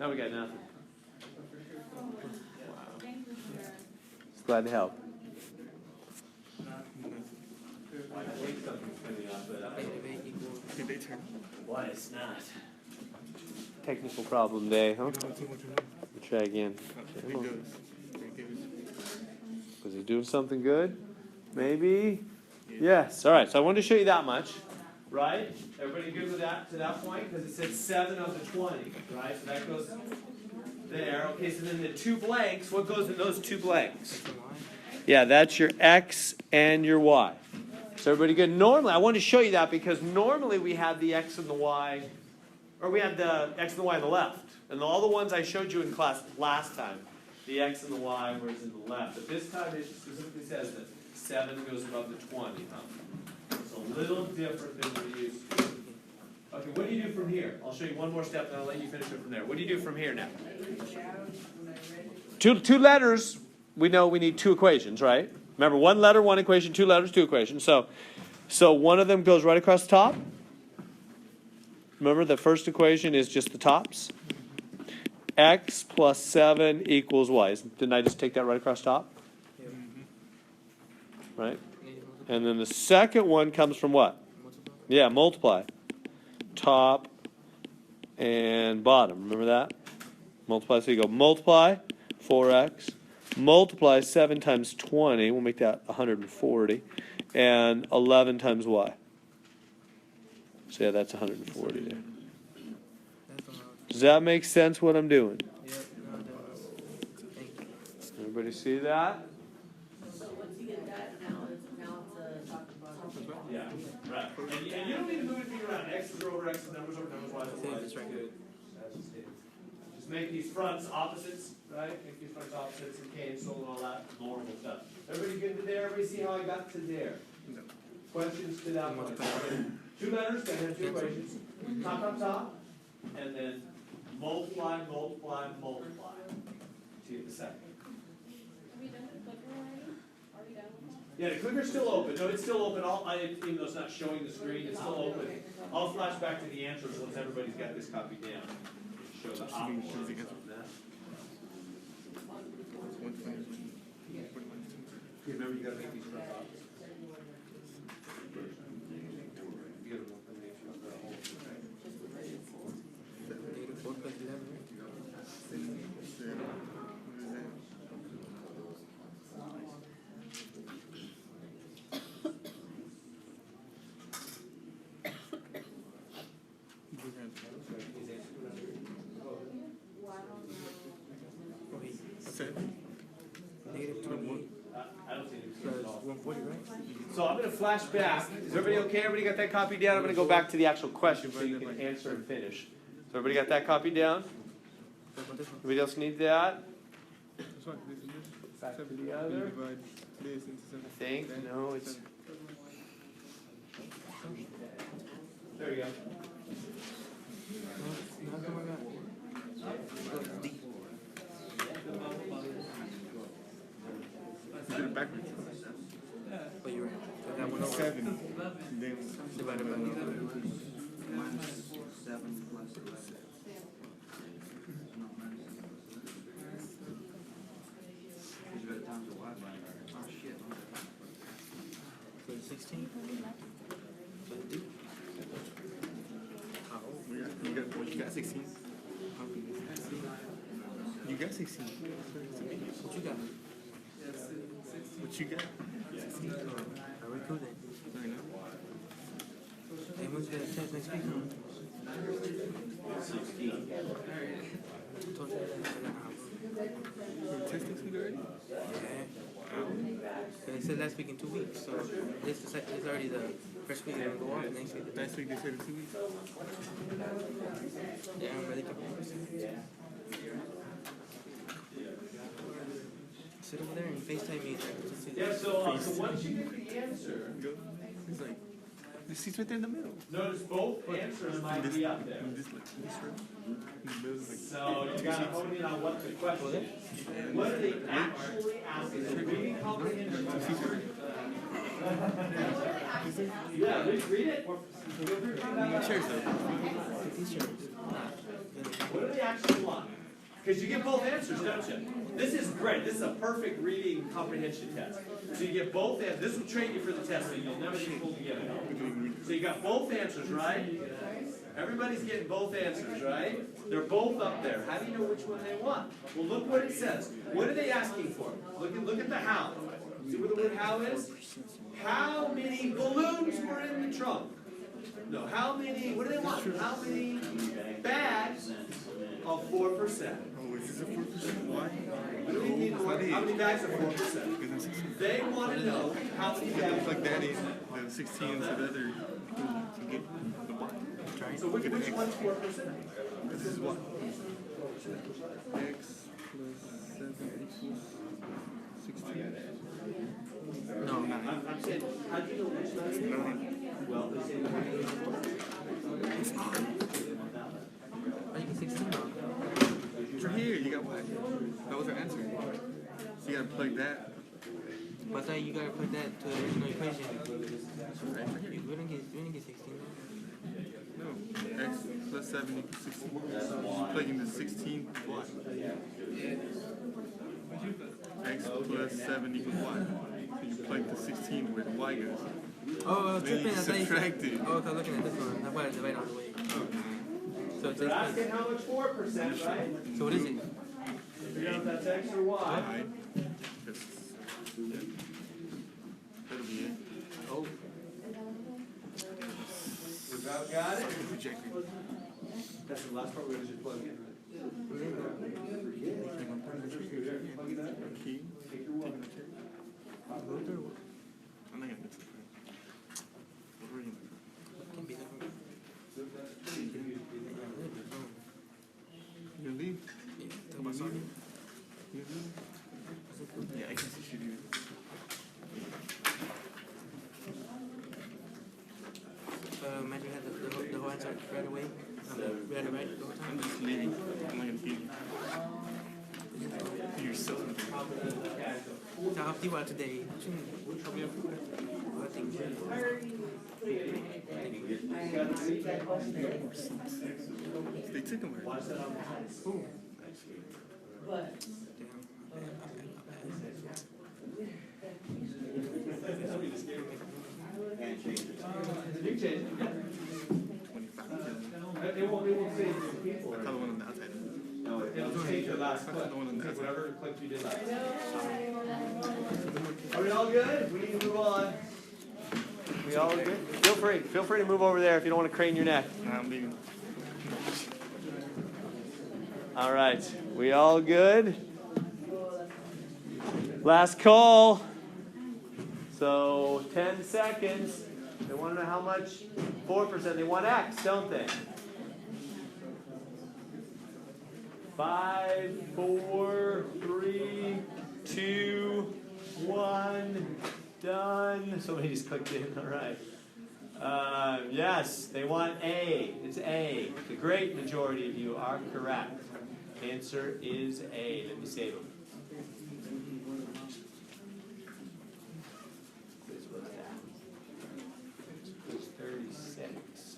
Now we got nothing. Glad to help. Why it's not. Technical problem day, huh? We'll try again. Was he doing something good? Maybe? Yes. All right, so I wanted to show you that much. Right? Everybody good with that to that point? Because it said 7 of the 20. Right? So that goes there. Okay, so then the two blanks, what goes in those two blanks? Yeah, that's your X and your Y. So everybody good? Normally, I wanted to show you that because normally we have the X and the Y, or we had the X and the Y on the left. And all the ones I showed you in class last time, the X and the Y were in the left. But this time it specifically says that 7 goes above the 20. It's a little different than we used to. Okay, what do you do from here? I'll show you one more step and I'll let you finish it from there. What do you do from here now? Two letters, we know we need two equations, right? Remember, one letter, one equation, two letters, two equations. So one of them goes right across the top. Remember, the first equation is just the tops. X plus 7 equals Y. Didn't I just take that right across the top? Right? And then the second one comes from what? Yeah, multiply. Top and bottom. Remember that? Multiply. So you go multiply 4x. Multiply 7 times 20. We'll make that 140. And 11 times Y. So yeah, that's 140 there. Does that make sense what I'm doing? Everybody see that? So once you get that, now it's a chocolate. Yeah, right. And you don't need to move anything around. X's are over X's, numbers over numbers, Y's over Y's. Just make these fronts opposites, right? Make these fronts opposites and cancel and all that normal stuff. Everybody good to there? Everybody see how I got to there? Questions to that one? Two letters, then have two equations. Top, and then multiply. See you in a second. Are we done with the clicker already? Are we done with that? Yeah, the clicker's still open. No, it's still open. Even though it's not showing the screen, it's still open. I'll flash back to the answers once everybody's got this copy down. Show the options on that. Remember, you got to make these front options. So I'm going to flash back. Is everybody okay? Everybody got that copy down? I'm going to go back to the actual question so you can answer and finish. So everybody got that copy down? Anybody else need that? Back to the other. I think. No, it's... There you go. You did it backwards? But you're right. So that one over 7. Then divided by minus 7 plus 11. You got times the y by oh shit. so 16. So D. how? You got 16. You got 16. What you got? What you got? 16. Alright, cool then. I know. Hey, when's the test next week? 16. Told you that. Test next week already? Yeah. They said last week in 2 weeks, so this is already the first week they're gonna go off. Next week. Last week they said in 2 weeks. Yeah, I'm ready to sit over there and FaceTime me. Yeah, so once you get the answer, It's like, the seat's right there in the middle. notice both answers might be up there. This right. In the middle is like, So you got to hone in on what the question is. What are they actually asking? Is it reading comprehension? Yeah, read it. chairs though. These shirts. What do they actually want? Because you get both answers, don't you? This is great. This is a perfect reading comprehension test. So you get both answers. This will train you for the test, so you'll never be pulled together. So you got both answers, right? Everybody's getting both answers, right? They're both up there. How do you know which one they want? Well, look what it says. What are they asking for? Look at the how. See where the word how is? How many balloons were in the trunk? No, how many, what do they want? How many bags of 4%? Oh, is this a 4%? Why? What do we need more? How many bags of 4%? They want to know how many bags. Like daddy, the 16 to the other to get the one. So which one's 4%? This is what? X plus 7 equals 16. No. I'm saying, how do you know which one it is? Well, they say Oh, you get 16 now. It's right here, you got what? That was our answer. So you gotta plug that. But I thought you gotta put that to the original equation. Right here. We didn't get 16. No. X plus 7 equals 16. You plug in the 16 what? X plus 7 equals what? So you plug the 16 where the y goes. Oh, I was Then tripping. you I thought you subtract said. it. Oh, I was looking at this one. That's why I divided all the way. So it's they're X asking how much 4%, right? plus. So what is it? Figure out if that's X or Y. Alright. That'll be it. Oh. We about got it? Projected. That's the last part we're going to just plug in. Key. Taking the check. I'm not gonna mix it. What were you? Can be different. You leave? Yeah, talk about soccer. You leave? Yeah, I guess you should do it. Imagine you had the whole answer right away. We had it right the whole I'm time. just leaving. I'm not gonna feed you. You're so So how you out today? I think They took him already. You change it. 25. It won't say people. I call the one on the outside. No, it'll change your last clip. The one on the outside. Whatever clip you did last. Are we all good? We need to move on. We all good? Feel free to move over there if you don't want to crane your neck. Nah, I'm leaving. All right. We all good? Last call. So 10 seconds. They want to know how much? 4%. They want X, don't they? 5, 4, 3, 2, 1. Done. Somebody just clicked in. All right. Yes, they want A. It's A. The great majority of you are correct. Answer is A. Let me save them. Quiz was that? Quiz 36.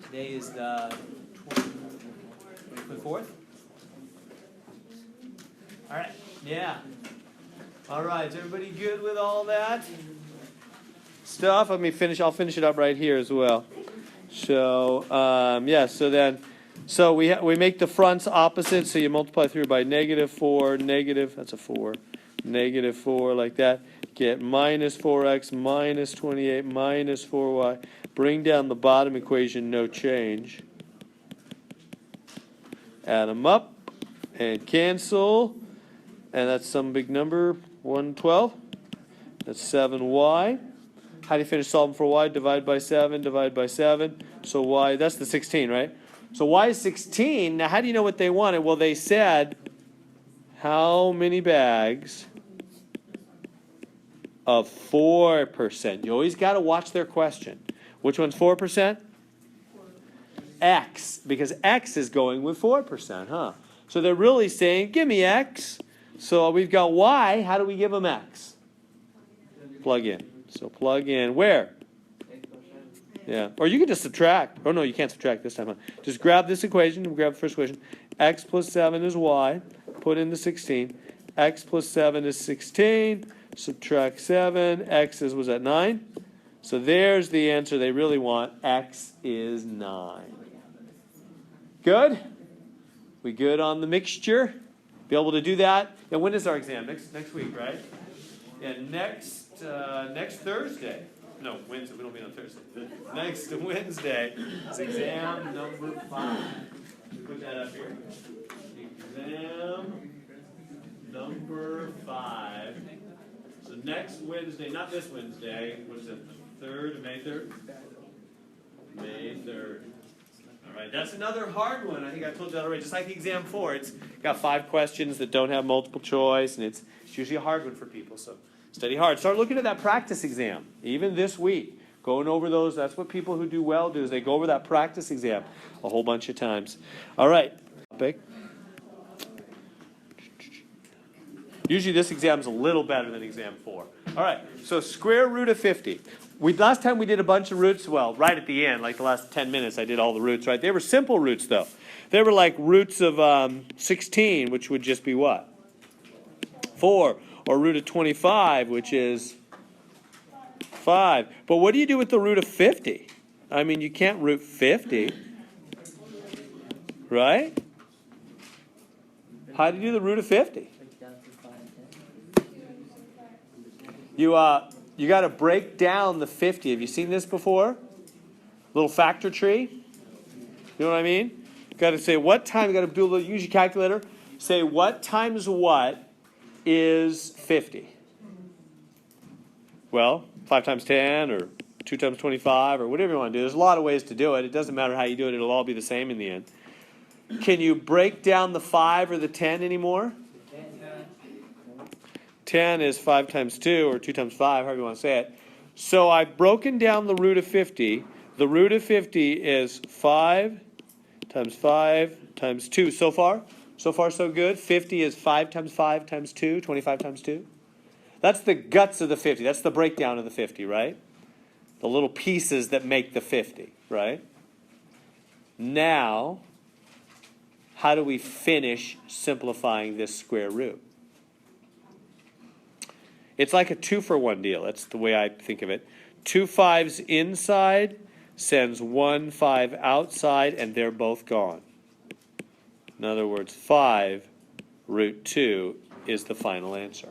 Today is the 24th? All right, yeah. All right, is everybody good with all that stuff? I'll finish it up right here as well. So, so we make the fronts opposite, so you multiply through by -4, that's a 4, -4 like that. Get minus 4x minus 28 minus 4y. Bring down the bottom equation, no change. Add them up and cancel. And that's some big number, 112. That's 7y. How do you finish solving for y? Divide by 7, divide by 7. So y, that's the 16, right? So y is 16. Now, how do you know what they wanted? Well, they said, how many bags of 4%? You always got to watch their question. Which one's 4%? X, because X is going with 4%, huh? So they're really saying, give me X. So we've got Y. How do we give them X? Plug in. So plug in where? Yeah, or you can just subtract. Oh no, you can't subtract this time. Huh? Just grab this equation, grab the first equation. X plus 7 is y, put in the 16. X plus 7 is 16, subtract 7, x was that 9? So there's the answer they really want, x is 9. Good? We good on the mixture? Be able to do that? And when is our exam? Next week, right? Yeah, next Thursday. No, Wednesday. We don't meet on Thursday. Next Wednesday is exam number 5. Put that up here. Exam number 5. So next Wednesday, not this Wednesday. What is it? 3rd, May 3rd? May 3rd. All right, that's another hard one. I think I told you that already. Just like exam 4, it's got 5 questions that don't have multiple choice, and it's usually a hard one for people. So study hard. Start looking at that practice exam, even this week. Going over those. That's what people who do well do, is they go over that practice exam a whole bunch of times. All right. Usually this exam's a little better than exam 4. All right, so square root of 50. Last time we did a bunch of roots, well, right at the end, like the last 10 minutes, I did all the roots, right? They were simple roots, though. They were like roots of 16, which would just be what? 4. Or root of 25, which is 5. But what do you do with the root of 50? I mean, you can't root 50, right? How do you do the root of 50? You got to break down the 50. Have you seen this before? Little factor tree. You know what I mean? You got to say what time. You got to do a little. Use your calculator. Say what times what is 50. Well, 5 times 10 or 2 times 25 or whatever you want to do. There's a lot of ways to do it. It doesn't matter how you do it. It'll all be the same in the end. Can you break down the 5 or the 10 anymore? 10 is 5 times 2, or 2 times 5, however you want to say it. So I've broken down the root of 50. The root of 50 is 5 times 2. So far so good. 50 is 5 times 5 times 2, 25 times 2. That's the guts of the 50. That's the breakdown of the 50, right? The little pieces that make the 50, right? Now, how do we finish simplifying this square root? It's like a 2-for-1 deal. That's the way I think of it. 2 5s inside sends 1 5 outside, and they're both gone. In other words, 5 root 2 is the final answer.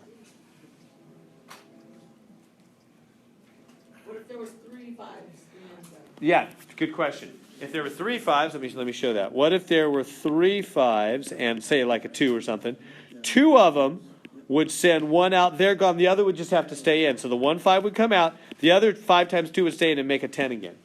What if there was 3 5s? Yeah, good question. If there were 3 5s, let me show that. What if there were 3 5s and say like a 2 or something? 2 of them would send 1 out, they're gone, the other would just have to stay in. So the 1 5 would come out, the other 5 times 2 would stay in and make a 10 again.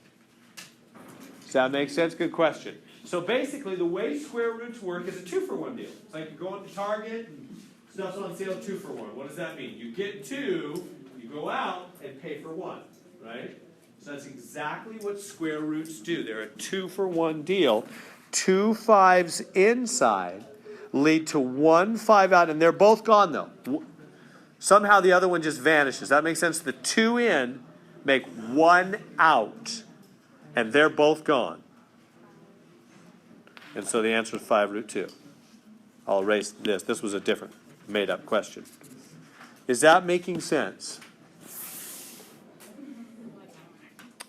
Does that make sense? Good question. So basically the way square roots work is a 2-for-1 deal. It's like you're going to Target and stuff's on sale 2-for-1. What does that mean? You get 2, you go out and pay for 1, right? So that's exactly what square roots do. They're a 2-for-1 deal. 2 5s inside lead to 1 5 out, and they're both gone though. Somehow the other one just vanishes. That makes sense? The 2 in make 1 out, and they're both gone. And so the answer is 5 root 2. I'll erase this. This was a different made-up question. Is that making sense?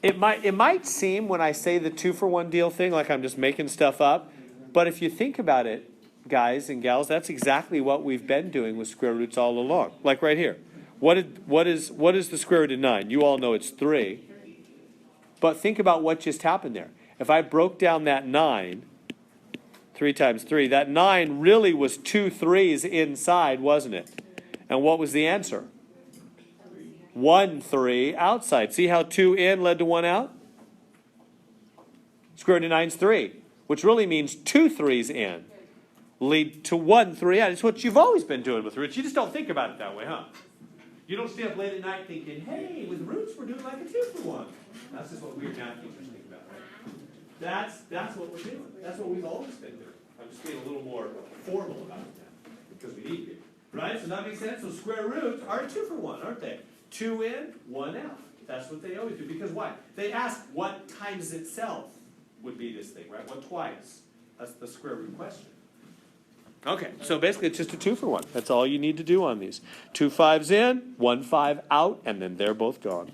It might seem when I say the 2-for-1 deal thing like I'm just making stuff up, but if you think about it, guys and gals, that's exactly what we've been doing with square roots all along. Like right here. What is the square root of 9? You all know it's 3. But think about what just happened there. If I broke down that 9, 3 times 3, that 9 really was 2 3s inside, wasn't it? And what was the answer? 1 3 outside. See how 2 in led to 1 out? Square root of 9 is 3, which really means 2 3s in lead to 1 3 out. It's what you've always been doing with roots. You just don't think about it that way, huh? You don't stay up late at night thinking, hey, with roots we're doing like a 2-for-1. That's just what weird math teachers think about, right? That's what we're doing. That's what we've always been doing. I'm just being a little more formal about it now because we need to. Right? So that makes sense. So square roots are a 2-for-1, aren't they? 2 in, 1 out. That's what they always do. Because why? They ask what times itself would be this thing, right? What twice? That's the square root question. Okay, so basically it's just a 2 for 1. That's all you need to do on these. 2 5s in, 1 5 out, and then they're both gone.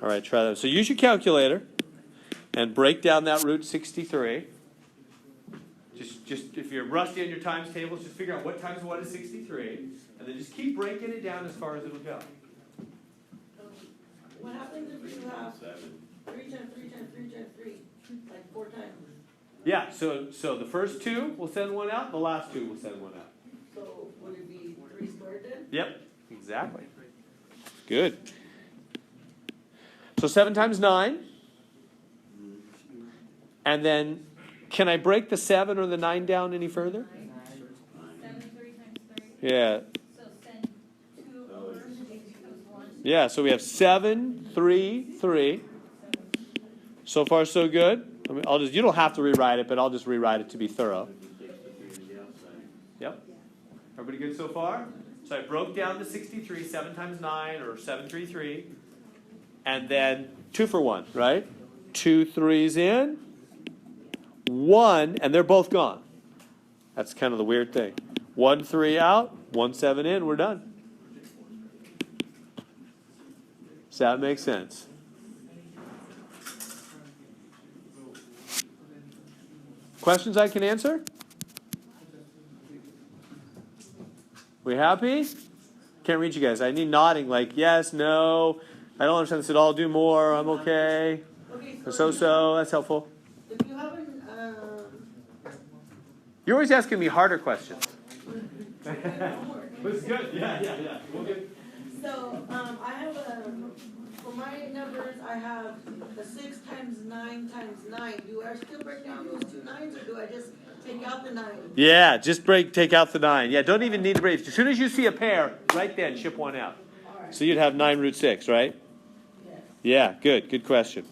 All right, try that. So use your calculator and break down that root 63. Just if you're rusty on your times tables, just figure out what times what is 63, and then just keep breaking it down as far as it'll go. What happens if you have 3 times 3 times 3 times 3, like 4 times? Yeah, so the first 2 will send 1 out, the last 2 will send 1 out. So would it be 3 squared then? Yep, exactly. Good. So 7 times 9. And then, can I break the 7 or the 9 down any further? 7 3 times 3. Yeah. So send 2 over, and 8 becomes 1. Yeah, so we have 7, 3, 3. So far, so good. I mean, you don't have to rewrite it, but I'll just rewrite it to be thorough. Yep. Everybody good so far? So I broke down the 63, 7 times 9, or 7, 3, 3. And then 2 for 1, right? 2 3s in, 1, and they're both gone. That's kind of the weird thing. 1 3 out, 1 7 in, we're done. Does that make sense? Questions I can answer? We happy? Can't read you guys. I need nodding like yes, no, I don't understand this at all, do more, I'm okay. Okay, So, that's helpful. if you haven't, You're always asking me harder questions. homework. It's good, yeah. We'll get... So, I have for my numbers, I have a 6 times 9 times 9. Do I still break down those 2 9s, or do I just take out the 9? Yeah, just take out the 9. Yeah, don't even need to break. As soon as you see a pair, right then, ship 1 out. Alright. So you'd have 9 root 6, right? Yes. Yeah, good question.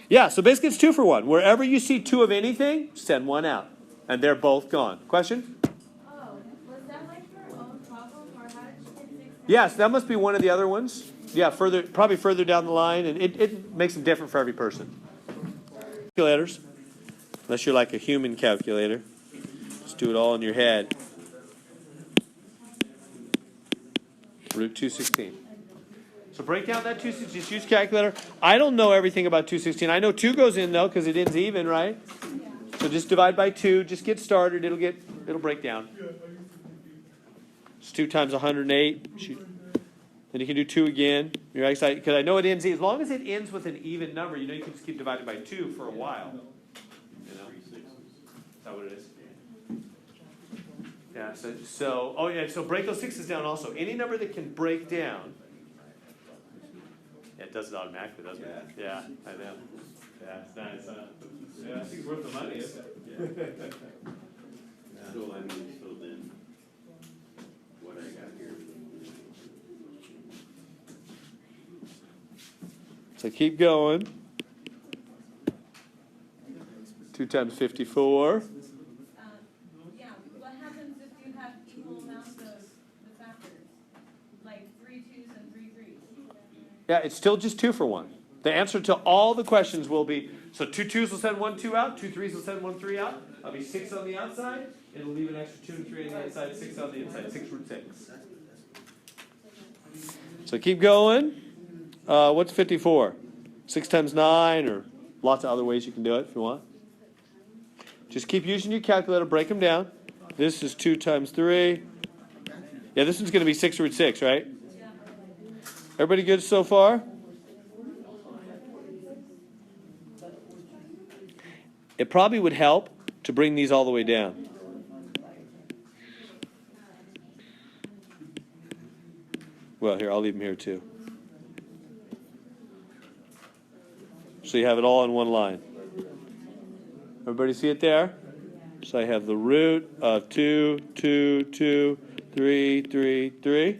Yeah, so basically it's 2 for 1. Wherever you see 2 of anything, send 1 out. And they're both gone. Question? Oh, was that like her own problem, or how did she get 6 times? Yes, that must be one of the other ones. Yeah, probably further down the line, and it makes them different for every person. Calculators, unless you're like a human calculator. Just do it all in your head. Root 216. So break down that 216. Just use calculator. I don't know everything about 216. I know 2 goes in though because it ends even, right? So just divide by 2. Just get started. It'll break down. It's 2 times 108. Shoot. Then you can do 2 again. You're excited because I know it ends. As long as it ends with an even number, you know you can just keep dividing by 2 for a while. You know? Is that what it is? Yeah. So break those 6s down also. Any number that can break down. Yeah, it does it automatically, doesn't it? Yeah, I know. Yeah, it's nice, huh? Yeah, I think it's worth the money, isn't it? So then, what I got here. So keep going. 2 times 54. Yeah, what happens if you have equal amounts of the factors? Like 3 2s and 3 3s? Yeah, it's still just 2 for 1. The answer to all the questions will be, so 2 2s will send 1 2 out, 2 3s will send 1 3 out. That'll be 6 on the outside. It'll leave an extra 2 and 3 on the inside, 6 on the inside, 6 root 6. So keep going. What's 54? 6 times 9, or lots of other ways you can do it if you want. Just keep using your calculator, break them down. This is 2 times 3. Yeah, this one's going to be 6 root 6, right? Everybody good so far? It probably would help to bring these all the way down. Well, here, I'll leave them here too. So you have it all in one line. Everybody see it there? So I have the root of 2, 2, 2, 3, 3, 3.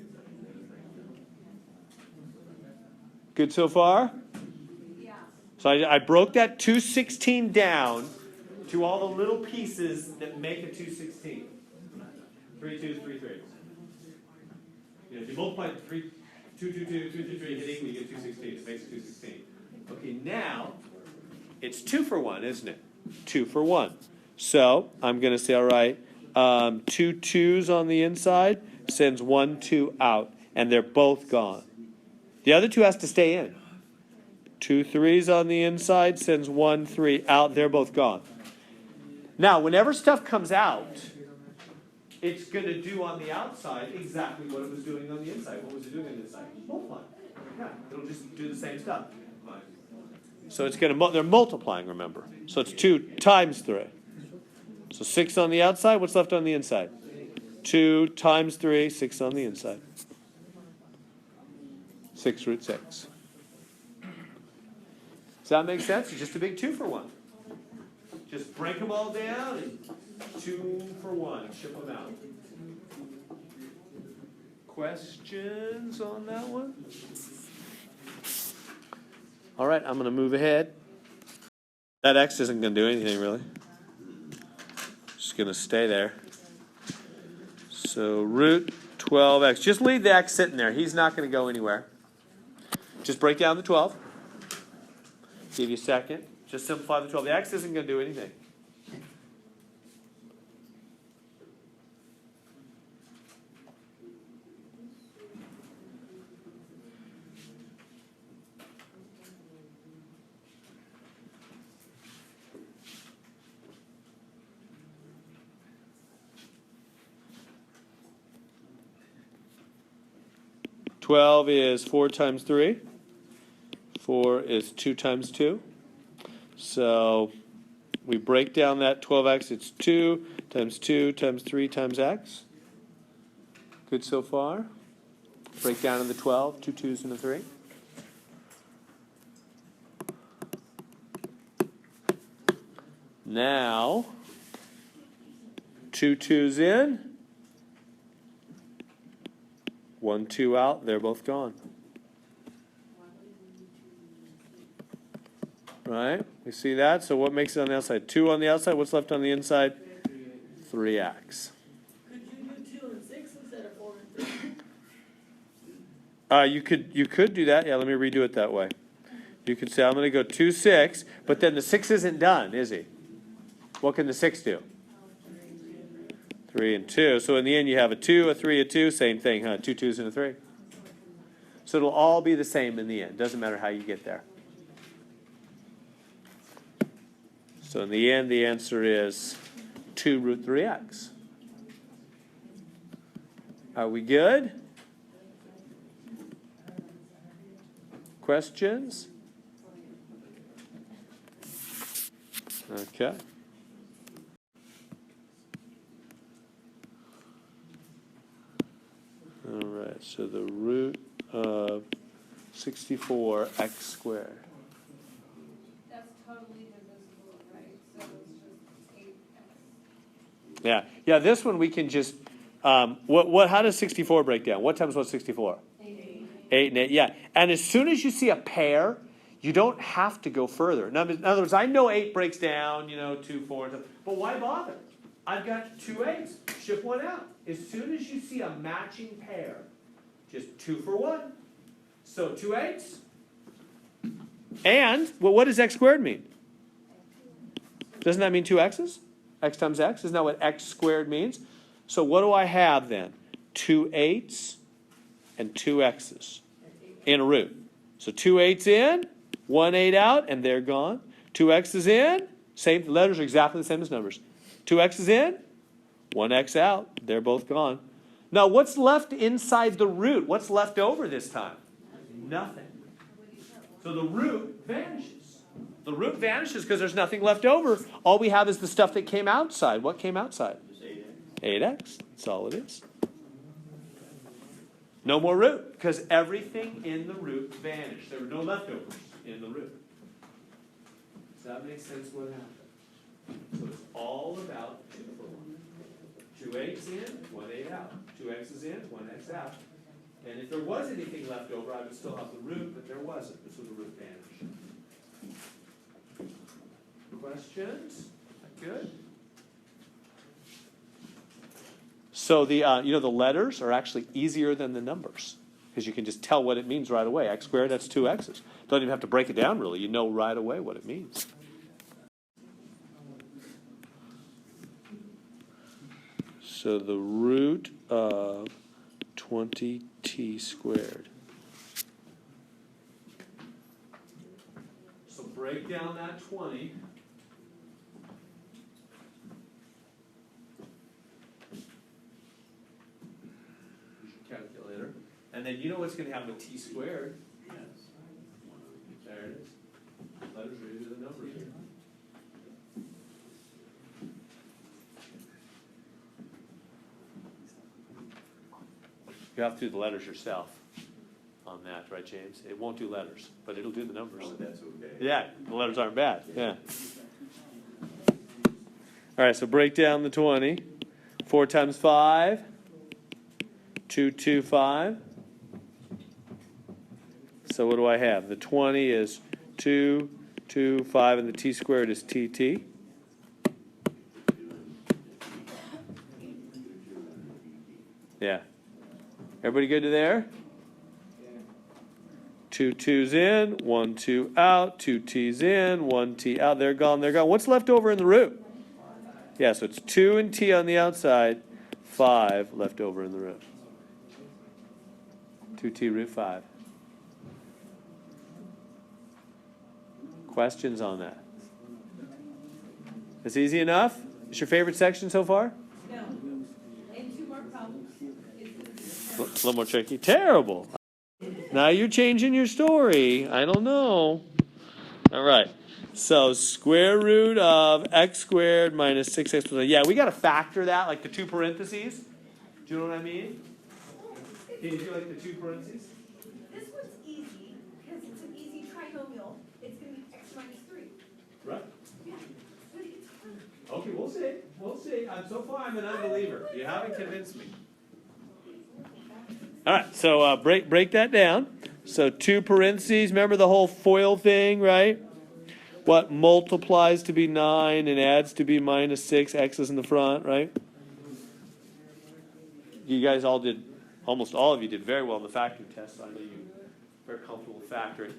Good so far? Yeah. So I broke that 216 down to all the little pieces that make a 216. 3 2s, 3 3s. You know, if you multiply 3, 2, 2, 2, 2, 2, 3, hit equal, you get 216. It makes 216. Okay, now it's 2 for 1, isn't it? 2 for 1. So I'm going to say, all right, 2 2s on the inside sends 1 2 out, and they're both gone. The other 2 has to stay in. 2 3s on the inside sends 1 3 out. They're both gone. Now, whenever stuff comes out, it's going to do on the outside exactly what it was doing on the inside. What was it doing on the inside? Multiplying. Yeah, it'll just do the same stuff. So it's going to, they're multiplying, remember. So it's 2 times 3. So 6 on the outside, what's left on the inside? 2 times 3, 6 on the inside. 6 root 6. Does that make sense? It's just a big 2 for 1. Just break them all down and 2 for 1. Ship them out. Questions on that one? All right, I'm going to move ahead. That x isn't going to do anything, really. Just going to stay there. So root 12x. Just leave the x sitting there. He's not going to go anywhere. Just break down the 12. Give you a second. Just simplify the 12. The x isn't going to do anything. Twelve is 4 times 3. 4 is 2 times 2. So we break down that 12x. It's 2 times 2 times 3 times x. Good so far. Break down in the 12. 2 2s and a 3. Now, 2 2s in. 1 2 out. They're both gone. Right? We see that? So what makes it on the outside? 2 on the outside. What's left on the inside? 3x. Could you do 2 and 6 instead of 4 and 3? You could do that. Yeah, let me redo it that way. You could say, I'm going to go 2 6, but then the 6 isn't done, is he? What can the 6 do? 3 and 2. So in the end, you have a 2, a 3, a 2. Same thing, huh? 2 2s and a 3. So it'll all be the same in the end. Doesn't matter how you get there. So in the end, the answer is 2 root 3x. Are we good? Questions? Okay. All right, so the root of 64x squared. That's totally divisible, right? So it's just 8x. Yeah, this one we can just, how does 64 break down? What times what's 64? 8. 8 and 8, yeah. And as soon as you see a pair, you don't have to go further. In other words, I know 8 breaks down, 2, 4, but why bother? I've got 2 8s. Ship one out. As soon as you see a matching pair, just 2 for 1. So 2 8s. And, well, what does x squared mean? Doesn't that mean 2 x's? X times x. Isn't that what x squared means? So what do I have then? 2 8s and 2 x's in a root. So 2 8s in, 1 8 out, and they're gone. 2 x's in, same letters are exactly the same as numbers. 2 x's in, 1 x out, they're both gone. Now what's left inside the root? What's left over this time? Nothing. So the root vanishes. The root vanishes because there's nothing left over. All we have is the stuff that came outside. What came outside? 8x. That's all it is. No more root because everything in the root vanished. There were no leftovers in the root. Does that make sense what happened? So it's all about 2 for 1. 2 8s in, 1 8 out. 2 x's in, 1 x out. And if there was anything left over, I would still have the root, but there wasn't. So the root vanished. Questions? Good? So the the letters are actually easier than the numbers because you can just tell what it means right away. X squared, that's 2x's. Don't even have to break it down really. You know right away what it means. So the root of 20t squared. So break down that 20. Calculator. And then you know what's going to happen with t squared. There it is. Letters are equal to the numbers here. You have to do the letters yourself on that, right, James? It won't do letters, but it'll do the numbers. Oh, that's okay. Yeah, the letters aren't bad. Yeah. All right, so break down the 20. 4 times 5. 225. So what do I have? The 20 is 2, 2, 5, and the t squared is tt. Yeah. Everybody good to there? 2 2's in, 1 2 out, 2 t's in, 1 t out. They're gone, they're gone. What's left over in the root? Yeah, so it's 2 and t on the outside, 5 left over in the root. 2t root 5. Questions on that? It's easy enough? It's your favorite section so far? No. And 2 more problems. A little more tricky. Terrible. Now you're changing your story. I don't know. All right. So square root of x squared minus 6x plus 1. Yeah, we got to factor that, like the 2 parentheses. Do you know what I mean? Can you do like the 2 parentheses? This one's easy because it's an easy trinomial. It's going to be x minus 3. Right. Yeah. But it's fun. Okay, we'll see. We'll see. So far, I'm an unbeliever. You haven't convinced me. All right, so break that down. So 2 parentheses. Remember the whole FOIL thing, right? What multiplies to be 9 and adds to be minus 6, x is in the front, right? You guys all did, almost all of you did very well in the factoring test, so I know you're very comfortable with factoring.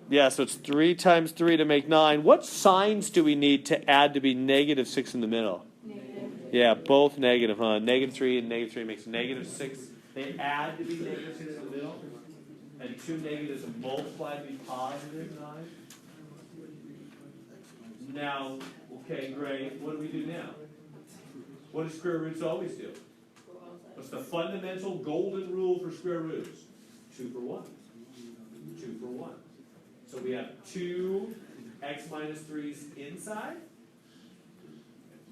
Yeah, so it's 3 times 3 to make 9. What signs do we need to add to be negative 6 in the middle? Negative. Yeah, both negative, huh? Negative 3 and negative 3 makes negative 6. They add to be negative 6 in the middle. And 2 negatives multiply to be positive 9. Now, okay, great. What do we do now? What do square roots always do? What's the fundamental golden rule for square roots? 2 for 1. 2 for 1. So we have 2 x minus 3's inside,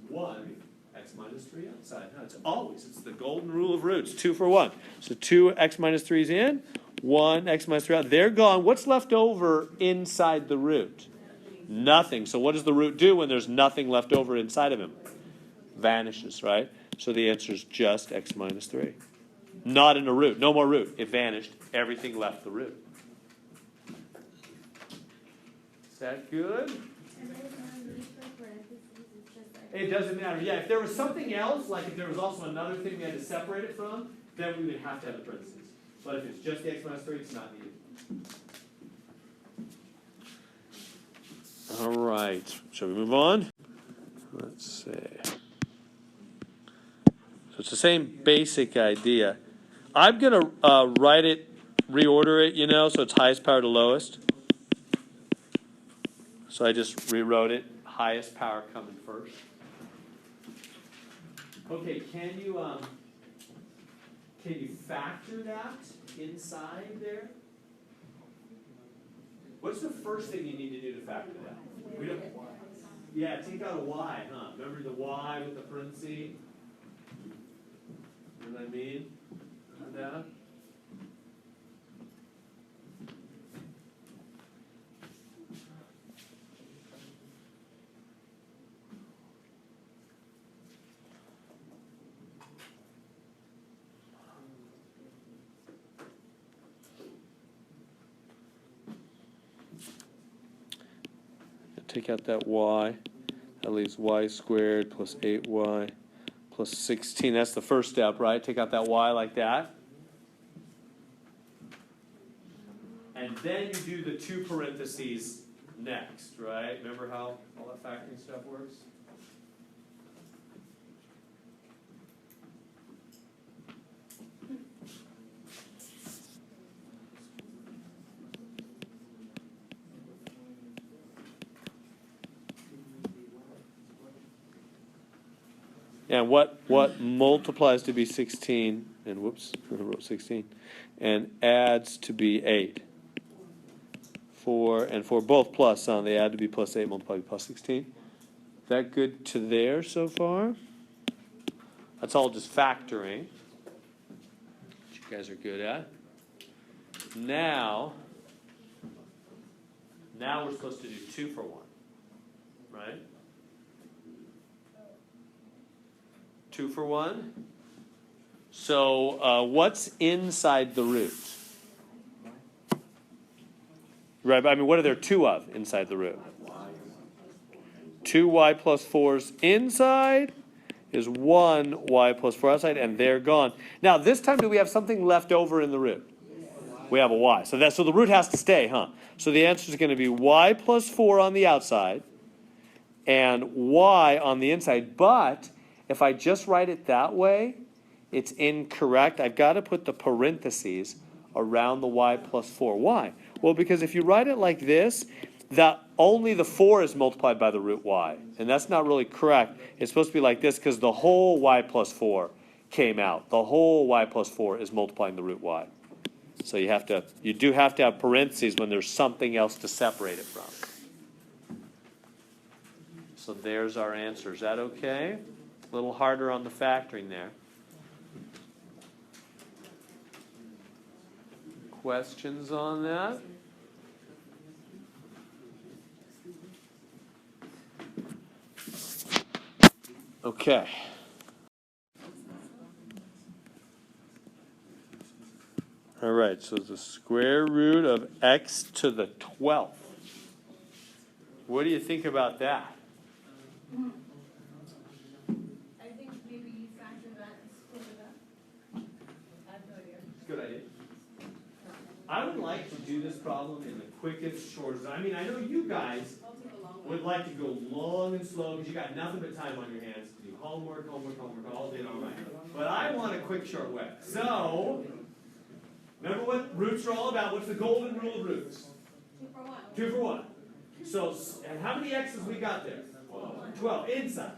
1 x minus 3 outside. No, it's the golden rule of roots, 2 for 1. So 2 x minus 3's in, 1 x minus 3 out. They're gone. What's left over inside the root? Nothing. So what does the root do when there's nothing left over inside of him? Vanishes, right? So the answer is just x minus 3. Not in a root. No more root. It vanished. Everything left the root. Is that good? It doesn't matter. Yeah, if there was something else, like if there was also another thing we had to separate it from, then we would have to have the parentheses. But if it's just the x minus 3, it's not needed. All right. Shall we move on? Let's see. So it's the same basic idea. I'm going to write it, reorder it, so it's highest power to lowest. So I just rewrote it, highest power coming first. Okay, can you factor that inside there? What's the first thing you need to do to factor that? We don't. Yeah, take out a y, huh? Remember the y with the parentheses? You know what I mean? That. Take out that y. That leaves y squared plus 8y plus 16, that's the first step, right? Take out that y like that. And then you do the two parentheses next, right? Remember how all that factoring stuff works? And what multiplies to be 16, and whoops, I wrote 16, and adds to be 8. And for both plus, they add to be plus 8, multiply to be plus 16. Is that good to there so far? That's all just factoring, which you guys are good at. Now we're supposed to do 2 for 1, right? 2 for 1. So what's inside the root? Right, but I mean, what are there 2 of inside the root? 2y plus 4's inside is 1y plus 4 outside, and they're gone. Now, this time, do we have something left over in the root? We have a y. So the root has to stay, huh? So the answer is going to be y plus 4 on the outside and y on the inside. But if I just write it that way, it's incorrect. I've got to put the parentheses around the y plus 4. Why? Well, because if you write it like this, only the 4 is multiplied by the root y. And that's not really correct. It's supposed to be like this because the whole y plus 4 came out. The whole y plus 4 is multiplying the root y. So you do have to have parentheses when there's something else to separate it from. So there's our answer. Is that okay? A little harder on the factoring there. Questions on that? Okay. All right, so the square root of x to the 12th. What do you think about that? I think maybe you factor that and split it up. I have no idea. Good idea. I would like to do this problem in the quickest, shortest. I mean, I know you guys would like to go long and slow because you got nothing but time on your hands to do homework all day long. But I want a quick, short way. So, remember what roots are all about? What's the golden rule of roots? 2 for 1. 2 for 1. So, and how many x's we got there? 12 inside.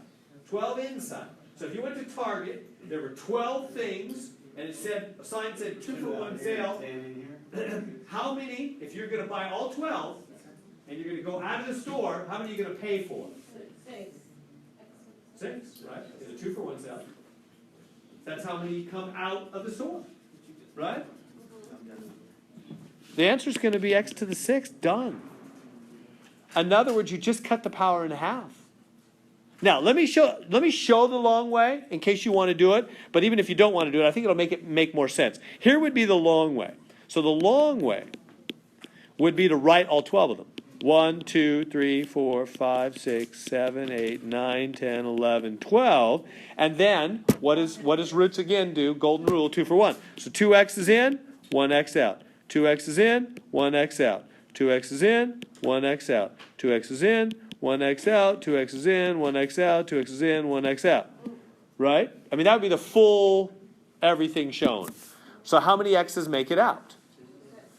12 inside. So if you went to Target, there were 12 things, and it said, a sign said 2 for 1 sale. How many, if you're going to buy all 12, and you're going to go out of the store, how many are you going to pay for? 6. 6, right? It's a 2 for 1 sale. That's how many come out of the store, right? The answer is going to be x to the 6th. Done. In other words, you just cut the power in half. Now, let me show the long way in case you want to do it. But even if you don't want to do it, I think it'll make more sense. Here would be the long way. So the long way would be to write all 12 of them. 1, 2, 3, 4, 5, 6, 7, 8, 9, 10, 11, 12. And then, what does roots again do? Golden rule, 2 for 1. So 2x is in, 1x out. 2x is in, 1x out. 2x is in, 1x out. 2x is in, 1x out. 2x is in, 1x out. 2x is in, 1x out. Right? I mean, that would be the full everything shown. So how many x's make it out?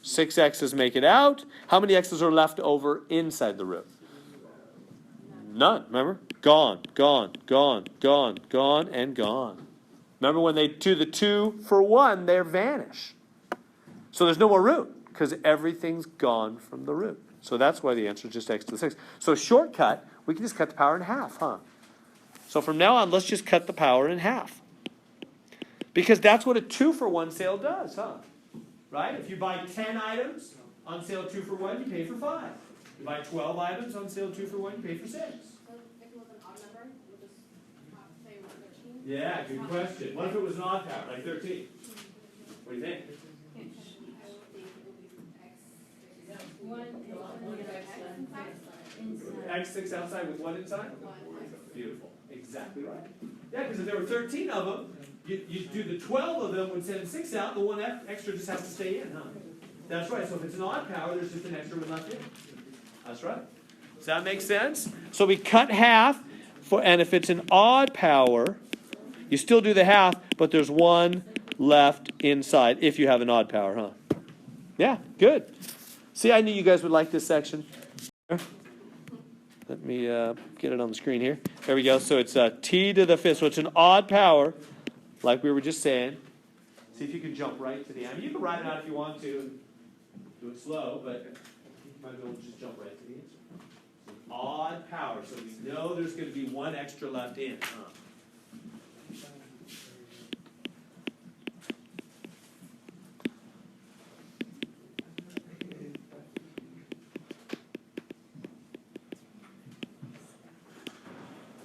6 x's make it out. How many x's are left over inside the root? None, remember? Gone, gone, gone, gone, gone, and gone. Remember when they do the 2 for 1, they vanish. So there's no more root because everything's gone from the root. So that's why the answer is just x to the 6th. So shortcut, we can just cut the power in half, huh? So from now on, let's just cut the power in half. Because that's what a 2 for 1 sale does, huh? Right? If you buy 10 items on sale 2 for 1, you pay for 5. You buy 12 items on sale 2 for 1, you pay for 6. So if it was an odd number, we'll just say 13. Yeah, good question. What if it was an odd power, like 13? What do you think? X6 outside with 1 inside? Beautiful. Exactly right. Yeah, because if there were 13 of them, you do the 12 of them would send 6 out, the one extra just has to stay in, huh? That's right, so if it's an odd power, there's just an extra one left in. That's right. Does that make sense? So we cut half, and if it's an odd power, you still do the half, but there's one left inside if you have an odd power, huh? Yeah, good. See, I knew you guys would like this section. Let me get it on the screen here. There we go. So it's t to the fifth. So it's an odd power, like we were just saying. See if you can jump right to the end. You can write it out if you want to. Do it slow, but you might be able to just jump right to the answer. It's an odd power, so we know there's going to be one extra left in. Huh?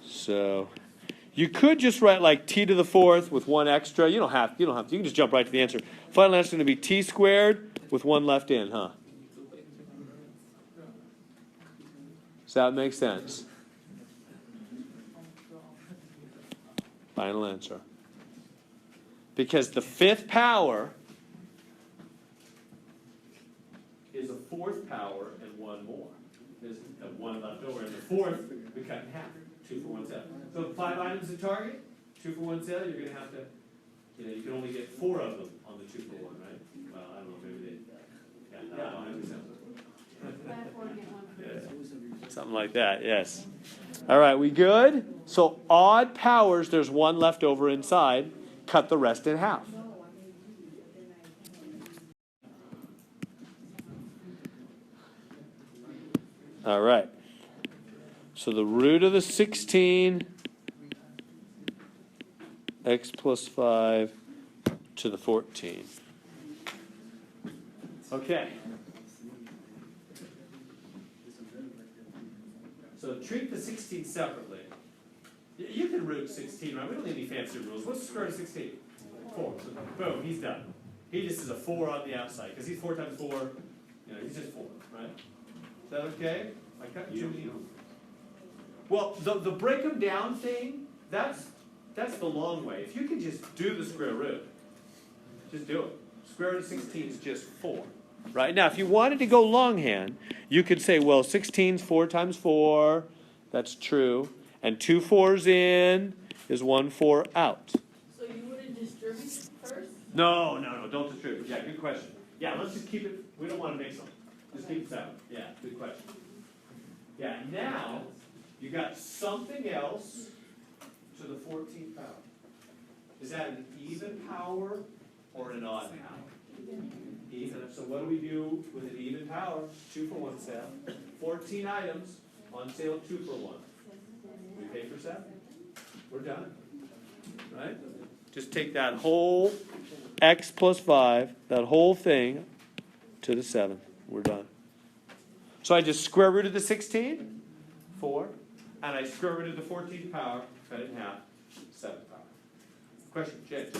So you could just write like t to the fourth with one extra. You don't have to. You can just jump right to the answer. Final answer is going to be t squared with one left in, huh? Does that make sense? Final answer. Because the fifth power is a fourth power and one more. There's one left over, and the fourth we cut in half. 2 for 1 sale. So 5 items at Target, 2 for 1 sale, you're going to have to, you can only get 4 of them on the 2 for 1, right? Well, I don't know, maybe they, something like that, yes. All right, we good? So odd powers, there's one left over inside. Cut the rest in half. All right. So the root of the 16, x plus 5 to the 14. Okay. So treat the 16 separately. You can root 16, right? We don't need any fancy rules. What's the square root of 16? 4. So boom, he's done. He just is a 4 on the outside, because he's 4 times 4, he's just 4, right? Is that okay? I cut you. Well, the break them down thing, that's the long way. If you can just do the square root, just do it. Square root of 16 is just 4. Right? Now, if you wanted to go longhand, you could say, well, 16 is 4 times 4. That's true. And 2 4s in is 1 4 out. So you wouldn't distribute first? No, don't distribute. Yeah, good question. Yeah, let's just keep it. We don't want to mix them. Just keep it separate. Yeah, good question. Yeah, now you got something else to the 14th power. Is that an even power or an odd power? Even. So what do we do with an even power? 2 for 1 sale. 14 items on sale, 2 for 1. We pay for 7. We're done. Right? Just take that whole x plus 5, that whole thing, to the 7. We're done. So I just square rooted the 16, 4, and I square rooted the 14th power, cut it in half, 7th power. Question, James?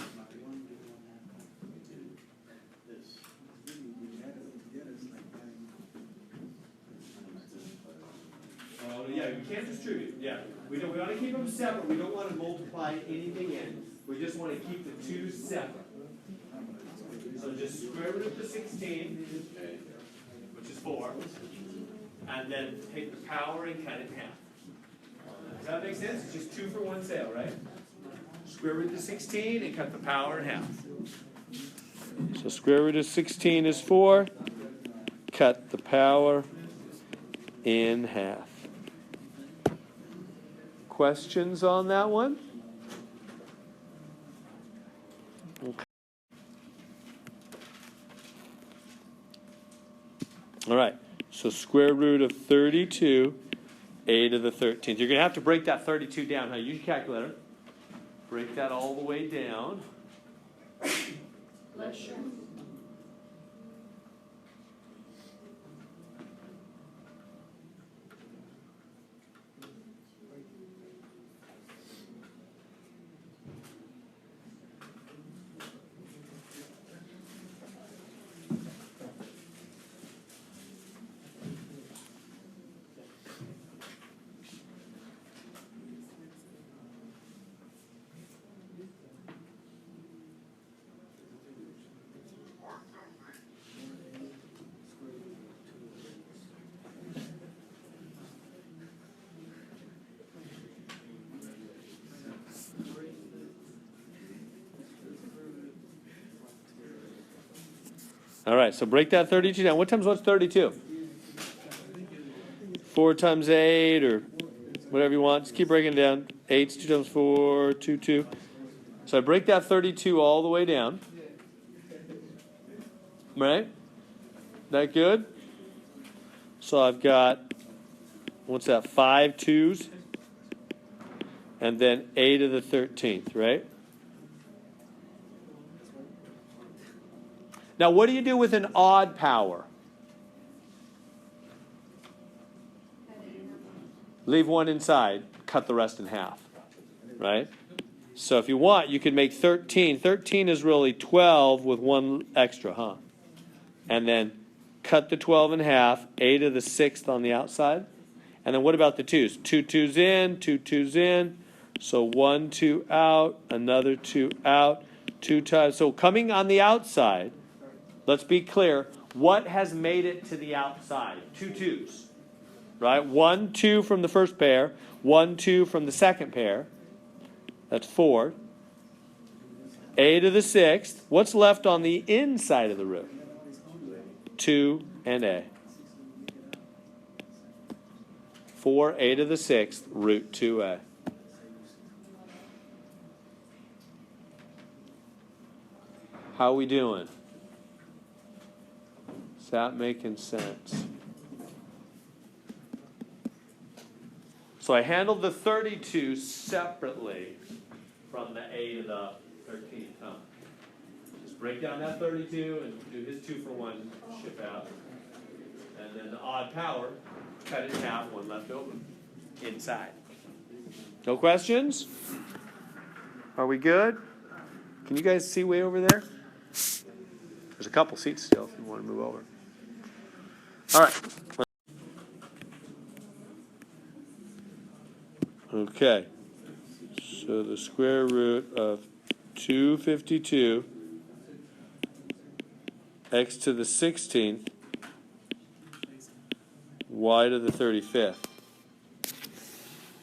Oh, yeah, we can't distribute. Yeah, we want to keep them separate. We don't want to multiply anything in. We just want to keep the 2 separate. So just square root of the 16, which is 4, and then take the power and cut it in half. Does that make sense? It's just 2 for 1 sale, right? Square root of 16 and cut the power in half. So square root of 16 is 4. Cut the power in half. Questions on that one? Okay. All right. So square root of 32, a to the 13th. You're going to have to break that 32 down. Huh? Use your calculator. Break that all the way down. Bless you. All right, so break that 32 down. What times what's 32? 4 times 8 or whatever you want. Just keep breaking it down. 8's 2 times 4, 2, 2. So I break that 32 all the way down. Right? That good? So I've got, what's that, 5 2's? And then 8 to the 13th, right? Now, what do you do with an odd power? Leave one inside, cut the rest in half, right? So if you want, you could make 13. 13 is really 12 with one extra, huh? And then cut the 12 in half, 8 to the 6th on the outside. And then what about the 2's? 2 2's in, 2 2's in. So 1 2 out, another 2 out, 2 times. So coming on the outside, let's be clear, what has made it to the outside? 2 2's. Right? 1 2 from the first pair, 1 2 from the second pair. That's 4. A to the 6th. What's left on the inside of the root? 2 and A. 4, A to the 6th, root 2A. How are we doing? Is that making sense? So I handled the 32 separately from the A to the 13th. Huh? Just break down that 32 and do his 2 for 1 ship out. And then the odd power, cut it in half, 1 left over. Inside. No questions? Are we good? Can you guys see way over there? There's a couple seats still if you want to move over. All right. Okay. So the square root of 252 x to the 16th y to the 35th.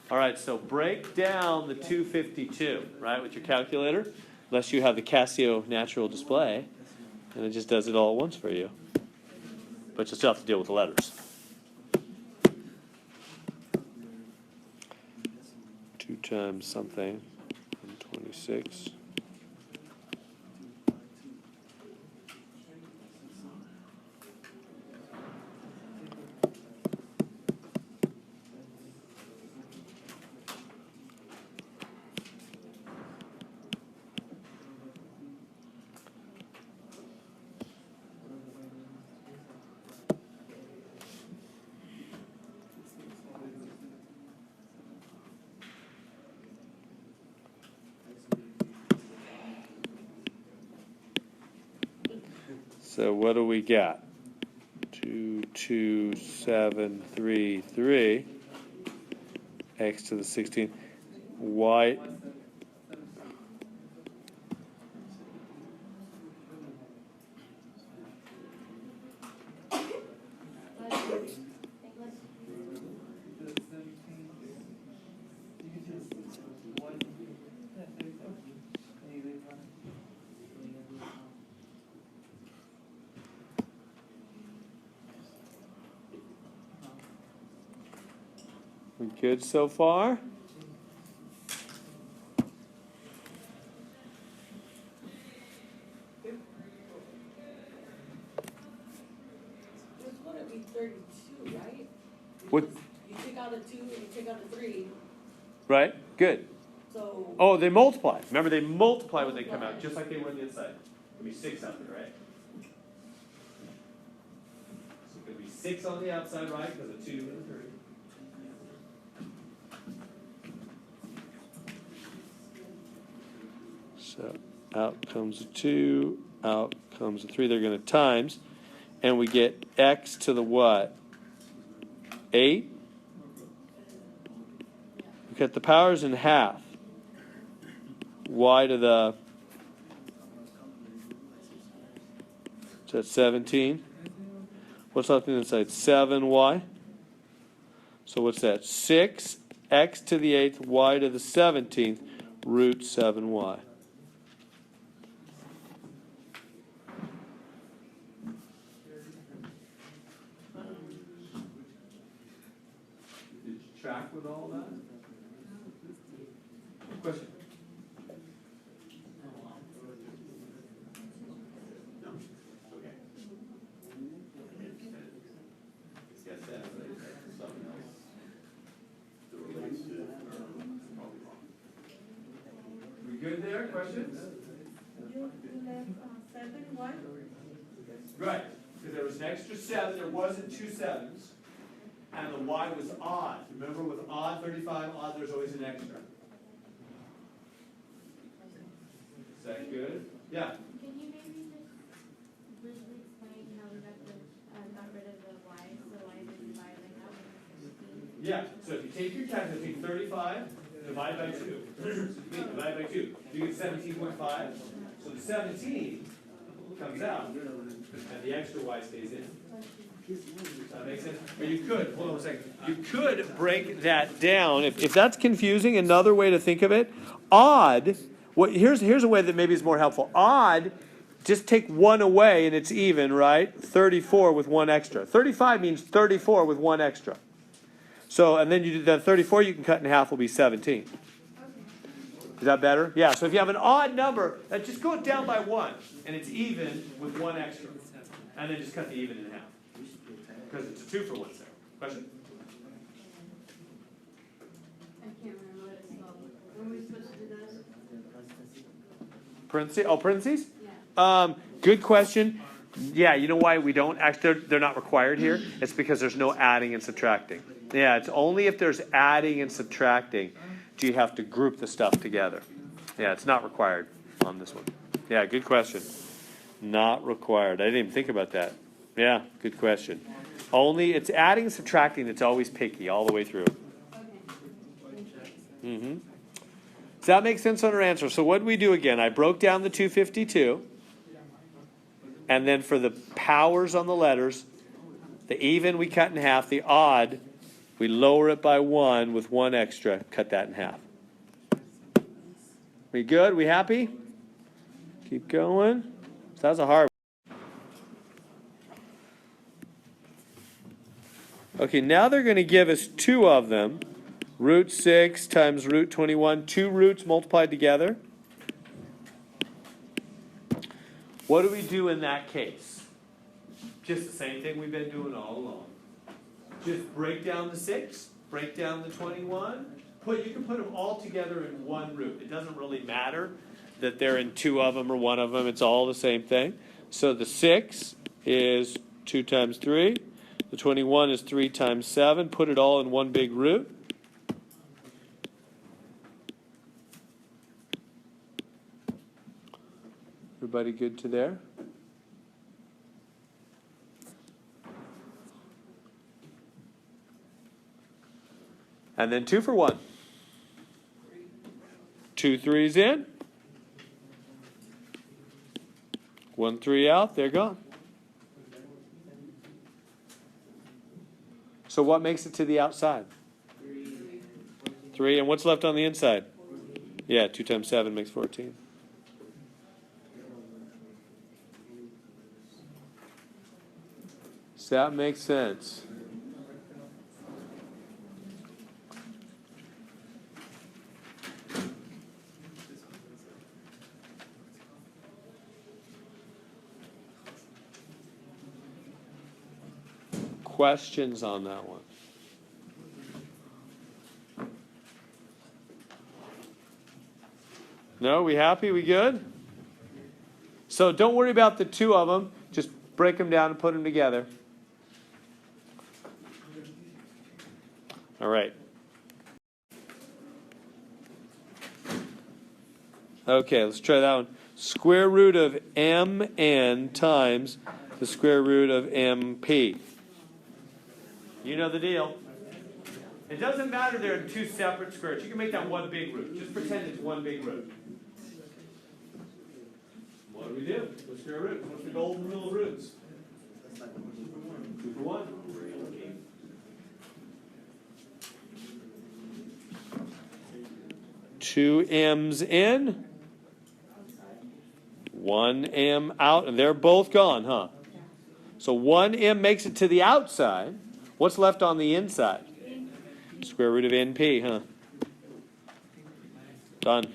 All right, so break down the 252, right, with your calculator, unless you have the Casio natural display, and it just does it all at once for you. But you still have to deal with the letters. 2 times something, 126. So what do we got? 22733 x to the 16th y. We good so far? It's gonna be 32, right? What? You take out a 2 and you take out a 3, Right? Good. so. Oh, they multiply. Remember, they multiply when they come out, just like they were on the inside. There'll be 6 out there, right? So it could be 6 on the outside, right? Because of 2 and a 3. So out comes a 2, out comes a 3. They're going to times. And we get x to the what? 8. We cut the powers in half. Y to the, so that's 17. What's left inside? 7y. So what's that? 6 x to the 8th, y to the 17th, root 7y. with all that? Question? No? Okay. Yes, that's something else. We good there? Questions? You left, 7, what? Right, because there was an extra 7, there wasn't 2 7s, and the y was odd. Remember with odd, 35, odd, there's always an extra. Is that good? Yeah. Can you maybe just briefly explain how we got rid of the y, so y is divided by how many? Yeah, so if you take your calculator, take 35, divide by 2. Divide by 2. You get 17.5. So the 17 comes out, and the extra y stays in. Does that make sense? Or you could, hold on a second, you could break that down. If that's confusing, another way to think of it, odd, here's a way that maybe is more helpful. Odd, just take 1 away and it's even, right? 34 with 1 extra. 35 means 34 with 1 extra. So, and then you do that 34 you can cut in half will be 17. Is that better? Yeah, so if you have an odd number, just go down by 1, and it's even with 1 extra. And then just cut the even in half. Because it's a 2 for 1 second. Question? I can't remember what it's called. When we supposed to do that? Parentheses? Oh, parentheses? Yeah. Good question. Yeah, you know why we don't actually, they're not required here? It's because there's no adding and subtracting. Yeah, it's only if there's adding and subtracting do you have to group the stuff together. Yeah, it's not required on this one. Yeah, good question. Not required. I didn't even think about that. Yeah, good question. Only, it's adding and subtracting that's always picky all the way through. Mm-hmm. Does that make sense on our answer? So what did we do again? I broke down the 252. And then for the powers on the letters, the even we cut in half, the odd, we lower it by 1 with 1 extra, cut that in half. We good? We happy? Keep going. So that was a hard one. Okay, now they're going to give us 2 of them. Root 6 times root 21. 2 roots multiplied together. What do we do in that case? Just the same thing we've been doing all along. Just break down the 6, break down the 21. You can put them all together in 1 root. It doesn't really matter that they're in 2 of them or 1 of them. It's all the same thing. So the 6 is 2 times 3. The 21 is 3 times 7. Put it all in 1 big root. Everybody good to there? And then 2 for 1. 2 3s in. 1 3 out. They're gone. So what makes it to the outside? 3. And what's left on the inside? Yeah, 2 times 7 makes 14. Does that make sense? Questions on that one? No, we happy? We good? So don't worry about the 2 of them. Just break them down and put them together. All right. Okay, let's try that one. Square root of mn times the square root of mp. You know the deal. It doesn't matter they're in 2 separate squares. You can make that 1 big root. Just pretend it's 1 big root. What do we do? What's square root? What's the golden rule of roots? 2 for 1. 2 m's in, 1 m out, and they're both gone, huh? So 1 m makes it to the outside. What's left on the inside? square root of NP, huh? Done.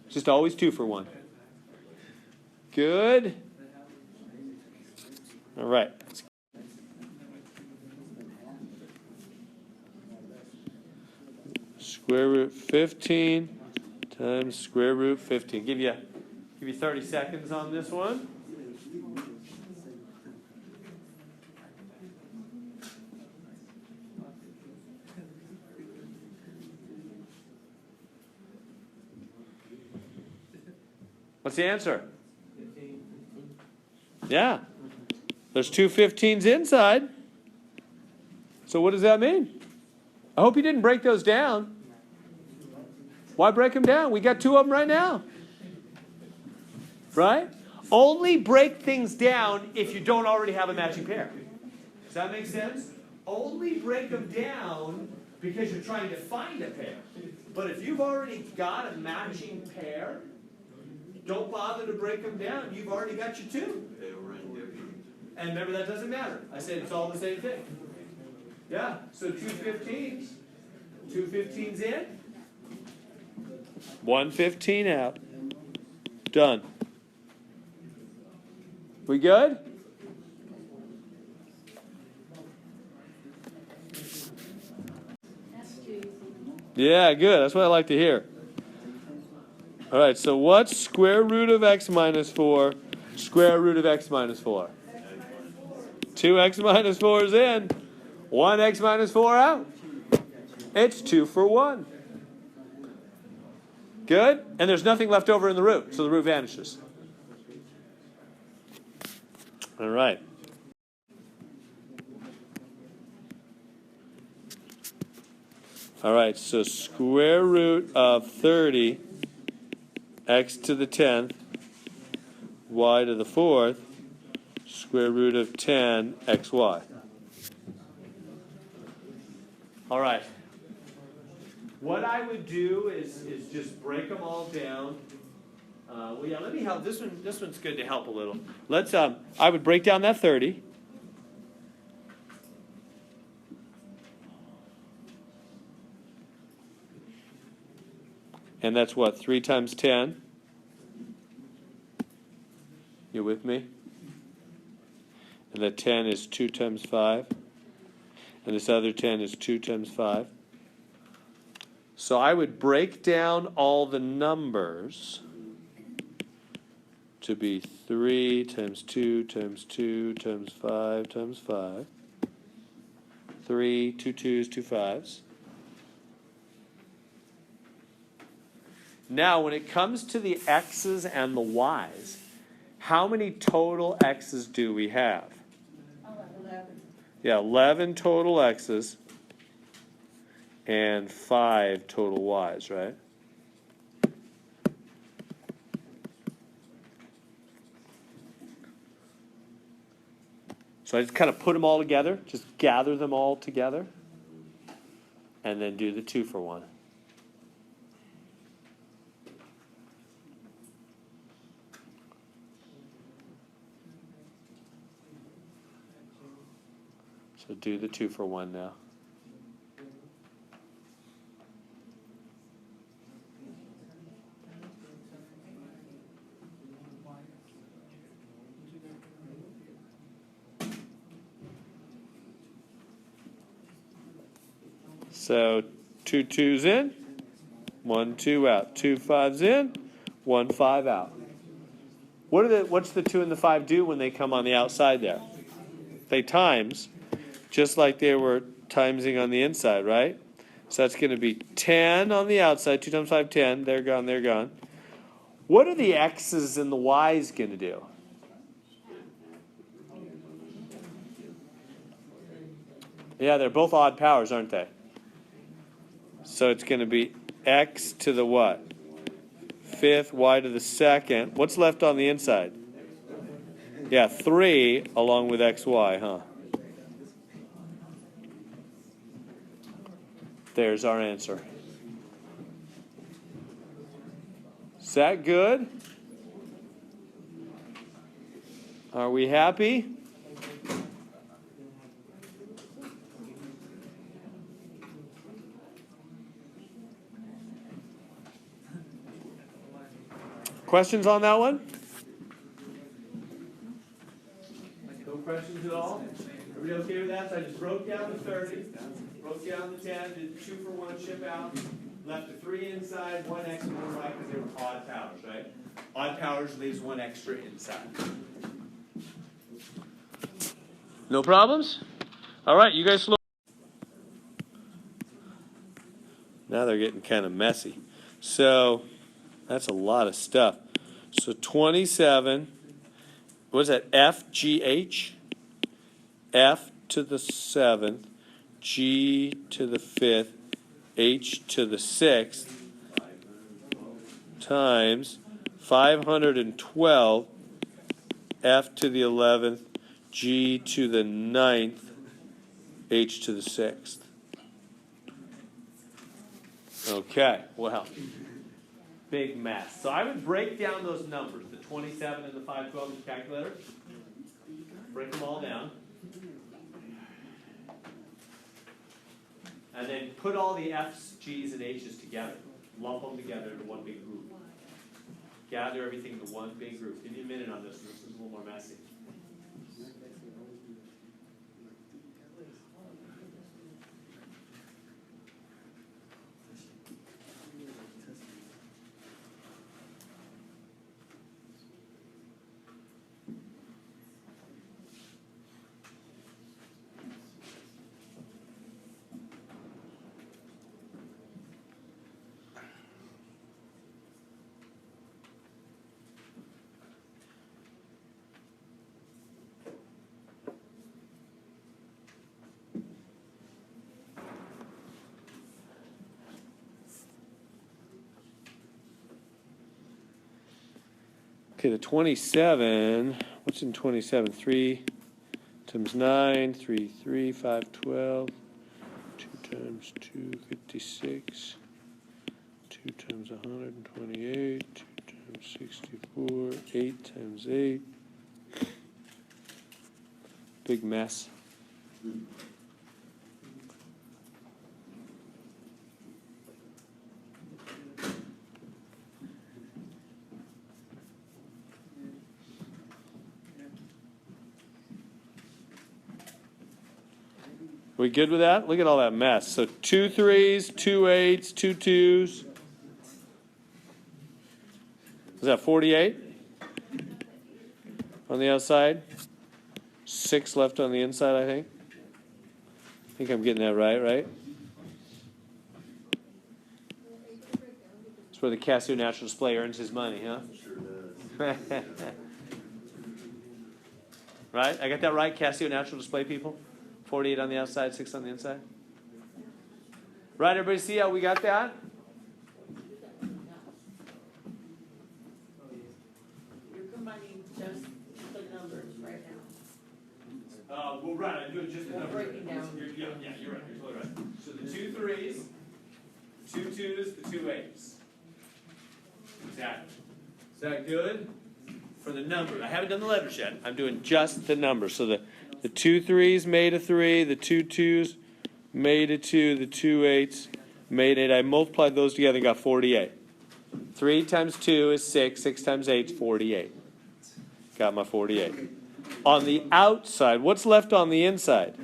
Just always 2 for 1. Good. All right. Square root 15 times square root 15. Give you 30 seconds on this one. What's the answer? Yeah. There's 2 15s inside. So what does that mean? I hope you didn't break those down. Why break them down? We got 2 of them right now. Right? Only break things down if you don't already have a matching pair. Does that make sense? Only break them down because you're trying to find a pair. But if you've already got a matching pair, don't bother to break them down. You've already got your 2. And remember, that doesn't matter. I said it's all the same thing. Yeah, so 2 15s. 2 15s in. 1 15 out. Done. We good? Yeah, good. That's what I like to hear. All right, so what's square root of x minus 4? Square root of x minus 4. 2x minus 4 is in. 1x minus 4 out. It's 2 for 1. Good? And there's nothing left over in the root, so the root vanishes. All right. All right, so square root of 30, x to the 10th, y to the 4th, square root of 10, xy. All right. What I would do is just break them all down. Well, yeah, let me help. This one's good to help a little. Let's. I would break down that 30. And that's what? 3 times 10. You with me? And that 10 is 2 times 5. And this other 10 is 2 times 5. So I would break down all the numbers to be 3 times 2 times 2 times 5 times 5. 3, 2 2s, 2 5s. Now, when it comes to the x's and the y's, how many total x's do we have? 11. Yeah, 11 total x's and 5 total y's, right? So I just kind of put them all together, just gather them all together, and then do the 2 for 1. So do the 2 for 1 now. So 2 2s in, 1 2 out, 2 5s in, 1 5 out. What's the 2 and the 5 do when they come on the outside there? They times, just like they were timesing on the inside, right? So that's going to be 10 on the outside, 2 times 5, 10. They're gone, they're gone. What are the x's and the y's going to do? Yeah, they're both odd powers, aren't they? So it's going to be x to the what? 5th, y to the 2nd. What's left on the inside? Yeah, 3 along with xy, huh? There's our answer. Is that good? Are we happy? Questions on that one? No questions at all? Everybody okay with that? So I just broke down the 30, broke down the 10, did 2 for 1 ship out, left the 3 inside, 1 X and 1 Y because they were odd powers, right? Odd powers leaves 1 extra inside. No problems? All right, you guys slow. Now they're getting kind of messy. So that's a lot of stuff. So 27, what is that, F, G, H? F to the 7th, G to the 5th, H to the 6th, times 512, F to the 11th, G to the 9th, H to the 6th. Okay, well, big mess. So I would break down those numbers, the 27 and the 512 in the calculator. Break them all down. And then put all the F's, G's, and H's together. Lump them together into one big group. Gather everything into one big group. Give me a minute on this. This is a little more messy. Okay, the 27, what's in 27? 3 times 9, 3, 3, 5, 12, 2 times 2, 56, 2 times 128, 2 times 64, 8 times 8. Big mess. We good with that? Look at all that mess. So 2 3s, 2 8s, 2 2s. Is that 48 on the outside? 6 left on the inside, I think. I think I'm getting that right? That's where the Casio Natural Display earns his money, huh? Sure does. Right? I got that right, Casio Natural Display people? 48 on the outside, 6 on the inside. Right, everybody see how we got that? You're combining just the numbers right now. Well, right, I'm doing just the numbers. Breaking down. Yeah, you're right. You're totally right. So the 2 3s, the 2 2s, the 2 8s. Exactly. Is that good? For the numbers. I haven't done the letters yet. I'm doing just the numbers. So the 2 3s made a 3, the 2 2s made a 2, the 2 8s made 8. I multiplied those together and got 48. 3 times 2 is 6, 6 times 8 is 48. Got my 48. On the outside, what's left on the inside?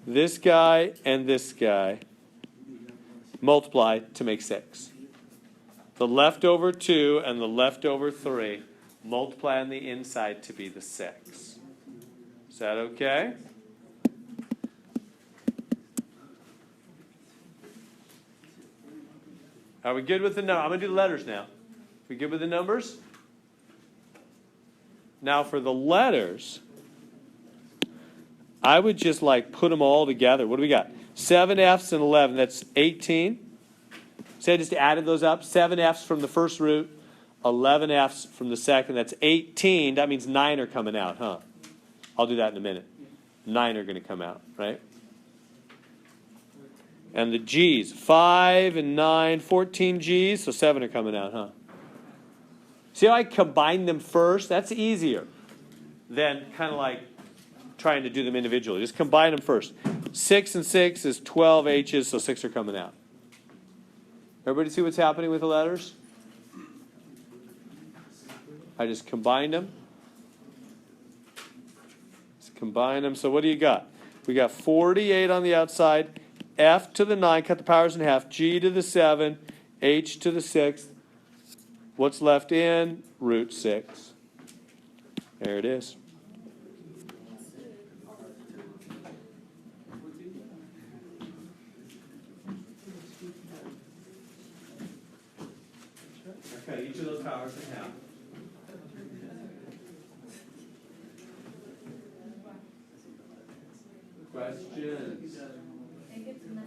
This guy and this guy multiply to make 6. The leftover 2 and the leftover 3 multiply on the inside to be the 6. Is that okay? Are we good with the number? I'm going to do the letters now. We good with the numbers? Now for the letters, I would just like put them all together. What do we got? 7 F's and 11. That's 18. So I just added those up. 7 F's from the first root, 11 F's from the second. That's 18. That means 9 are coming out, huh? I'll do that in a minute. 9 are going to come out, right? And the G's, 5 and 9, 14 G's, so 7 are coming out, huh? See how I combine them first? That's easier than kind of like trying to do them individually. Just combine them first. 6 and 6 is 12 H's, so 6 are coming out. Everybody see what's happening with the letters? I just combined them. Just combine them. So what do you got? We got 48 on the outside, f to the 9, cut the powers in half, g to the 7, h to the 6th. What's left in? Root 6. There it is. Okay, each of those powers in half. Questions? It gets messy.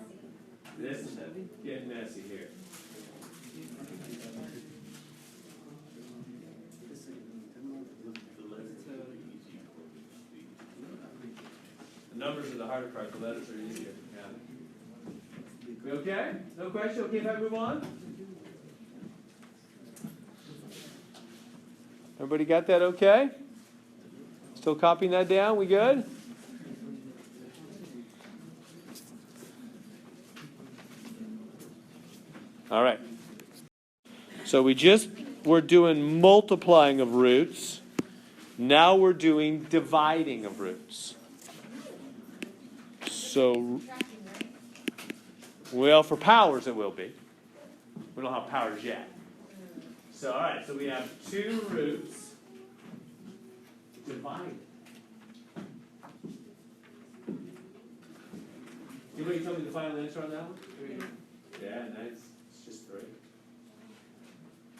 This is getting messy here. The numbers are the harder part, the letters are easier. Yeah. We okay? No question? Okay if I move on? Everybody got that okay? Still copying that down? We good? All right. So we're doing multiplying of roots. Now we're doing dividing of roots. So, well, for powers it will be. We don't have powers yet. So, all right, so we have 2 roots divided. Anybody tell me the final answer on that one? 3. Yeah, nice. It's just 3.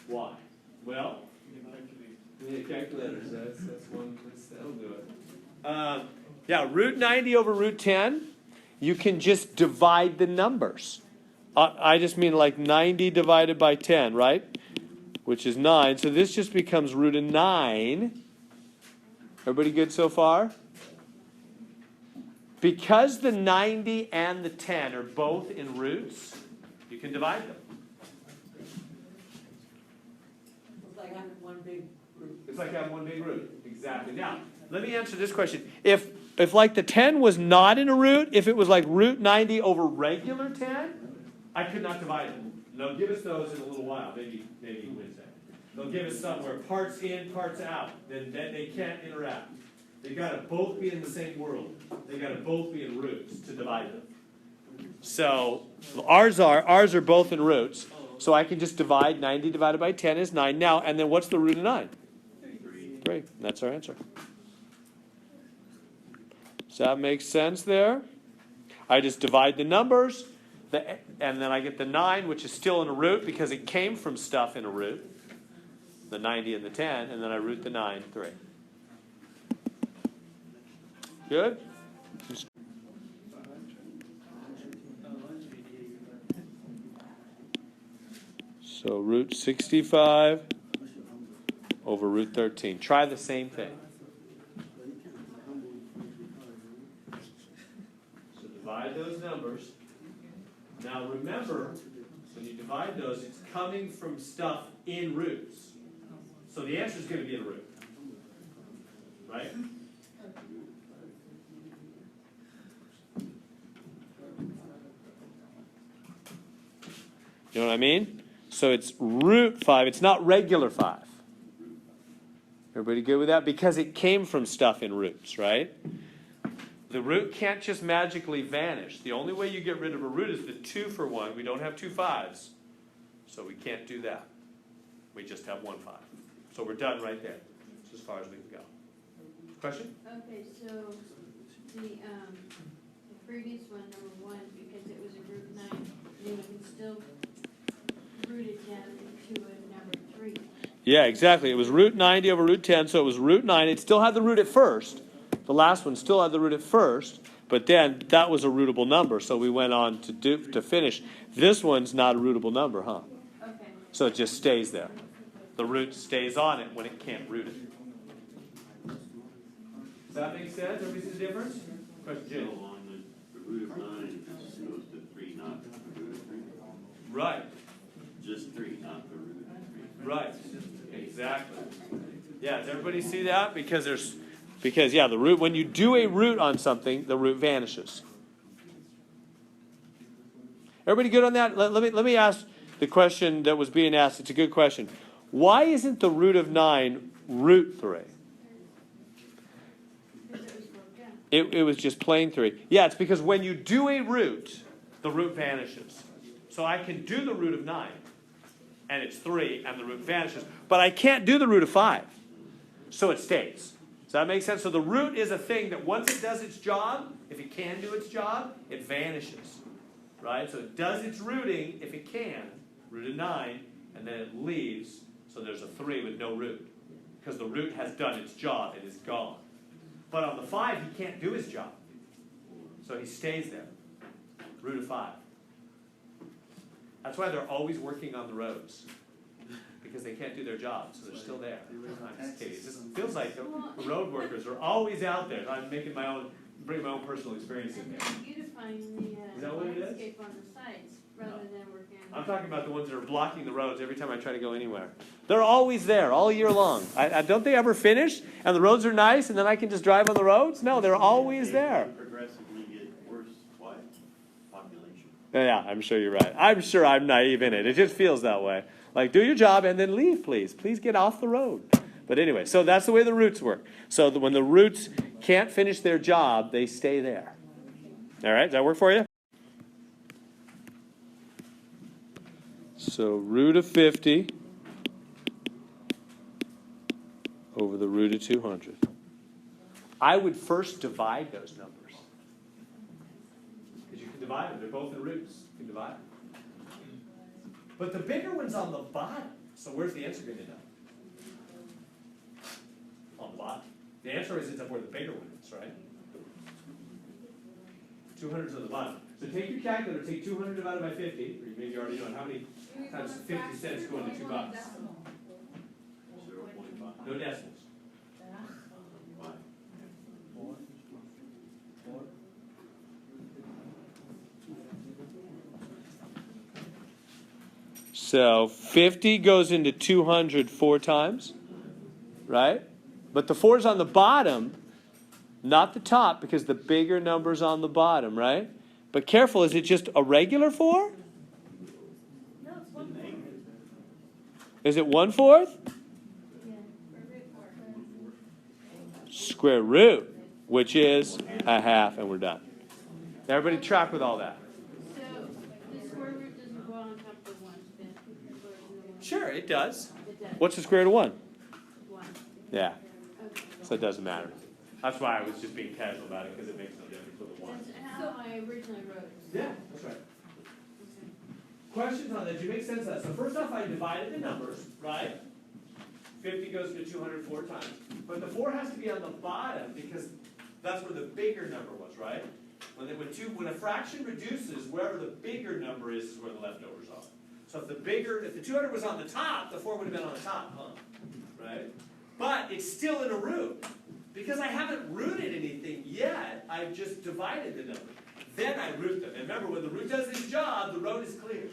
Why? Well, we need calculators. That's one. That'll do it. Yeah, root 90 over root 10. You can just divide the numbers. I just mean like 90 divided by 10, right? Which is 9. So this just becomes root of 9. Everybody good so far? Because the 90 and the 10 are both in roots, you can divide them. It's like having one big root. It's like having one big root. Exactly. Now, let me answer this question. If like the 10 was not in a root, if it was like root 90 over regular 10, I could not divide them. They'll give us those in a little while, maybe Wednesday. They'll give us some where parts in, parts out. Then they can't interact. They've got to both be in the same world. They've got to both be in roots to divide them. So ours are both in roots. So I can just divide 90 divided by 10 is 9 now. And then what's the root of 9? 3. That's our answer. Does that make sense there? I just divide the numbers, and then I get the 9, which is still in a root because it came from stuff in a root. The 90 and the 10, and then I root the 9, 3. Good? So root 65 over root 13. Try the same thing. So divide those numbers. Now remember, when you divide those, it's coming from stuff in roots. So the answer is going to be in a root. Right? You know what I mean? So it's root 5. It's not regular 5. Everybody good with that? Because it came from stuff in roots, right? The root can't just magically vanish. The only way you get rid of a root is the 2 for 1. We don't have 2 5s. So we can't do that. We just have 1 5. So we're done right there. That's as far as we can go. Question? Okay, so the previous one, number 1, because it was a root 9, then you can still root it down into a number 3. Yeah, exactly. It was root 90 over root 10, so it was root 9. It still had the root at first. The last one still had the root at first, but then that was a rootable number, so we went on to finish. This one's not a rootable number, huh? Okay. So it just stays there. The root stays on it when it can't root it. Does that make sense? Everybody see the difference? Question, Jim. So on the root of 9 goes to 3, not the root of 3. Right. Just 3, not the root of 3. Right. Exactly. Yeah, does everybody see that? Because the root, when you do a root on something, the root vanishes. Everybody good on that? Let me ask the question that was being asked. It's a good question. Why isn't the root of 9 root 3? Because it was broke down. It was just plain 3. Yeah, it's because when you do a root, the root vanishes. So I can do the root of 9, and it's 3, and the root vanishes. But I can't do the root of 5, so it stays. Does that make sense? So the root is a thing that once it does its job, if it can do its job, it vanishes. Right? So it does its rooting if it can, root of 9, and then it leaves, so there's a 3 with no root. Because the root has done its job, it is gone. But on the 5, he can't do his job. So he stays there. Root of 5. That's why they're always working on the roads. Because they can't do their job, so they're still there. I'm just kidding. It just feels like the road workers are always out there. I'm making my own, bringing my own personal experience in And there. they're beautifying Is that what it is? the landscape on the sides rather than working on. I'm talking about the ones that are blocking the roads every time I try to go anywhere. They're always there, all year long. Don't they ever finish? And the roads are nice, and then I can just drive on the roads? No, they're always there. Progressively get worse. Why? Population. Yeah, I'm sure you're right. I'm sure I'm naive in it. It just feels that way. Like, do your job and then leave, please. Please get off the road. But anyway, so that's the way the roots work. So when the roots can't finish their job, they stay there. All right, does that work for you? So root of 50 over the root of 200. I would first divide those numbers. Because you can divide them. They're both in roots. You can divide them. But the bigger one's on the bottom. So where's the answer going to end up? On the bottom. The answer is ends up where the bigger one is, right? 200 is on the bottom. So take your calculator, take 200 divided by 50, or maybe you already know how many times 50 cents go into $2. 0.5. No decimals. Why? So 50 goes into 200 4 times, right? But the 4's on the bottom, not the top, because the bigger number's on the bottom, right? But careful, is it just a regular 4? No, it's 1/4. Is it 1/4? Yeah, or root 4. Square root, which is a half, and we're done. Everybody track with all that? So the square root doesn't go on top of 1, then it goes in the 1. Sure, it does. It does. What's the square root of 1? 1. Yeah, Okay. so it doesn't matter. That's why I was just being casual about it, because it makes no difference with the 1. That's how I originally wrote it. Yeah, that's right. Okay. Questions on that? Did you make sense of that? So first off, I divided the numbers, right? 50 goes to 200 4 times. But the 4 has to be on the bottom because that's where the bigger number was, right? When a fraction reduces, wherever the bigger number is where the leftovers are. So if the 200 was on the top, the 4 would have been on the top, huh? Right? But it's still in a root. Because I haven't rooted anything yet, I've just divided the number. Then I root them. And remember, when the root does its job, the road is clear.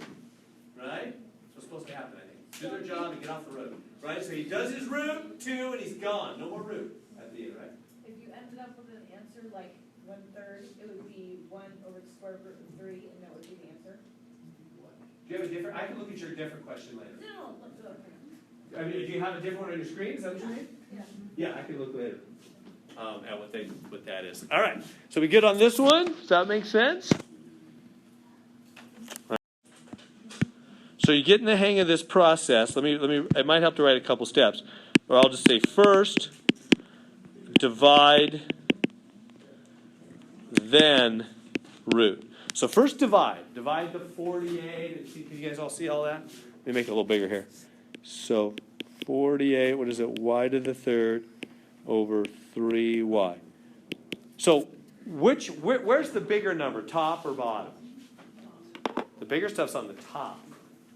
Right? That's what's supposed to happen, I think. Do their job and get off the road. Right? So he does his root, 2, and he's gone. No more root at the end, right? If you ended up with an answer like 1/3, it would be 1 over the square root of 3, and that would be the answer. Do you have a different, I can look at your different question later. No, let's go. I mean, do you have a different one on your screen? Is that what you mean? Yeah. Yeah, I can look later. At what that is. All right. So we good on this one? Does that make sense? All right. So you're getting the hang of this process. It might help to write a couple steps. Or I'll just say first, divide, then root. So first divide. Divide the 48. And see, can you guys all see all that? Let me make it a little bigger here. So 48, what is it? Y to the third over 3y. So where's the bigger number, top or bottom? The bigger stuff's on the top.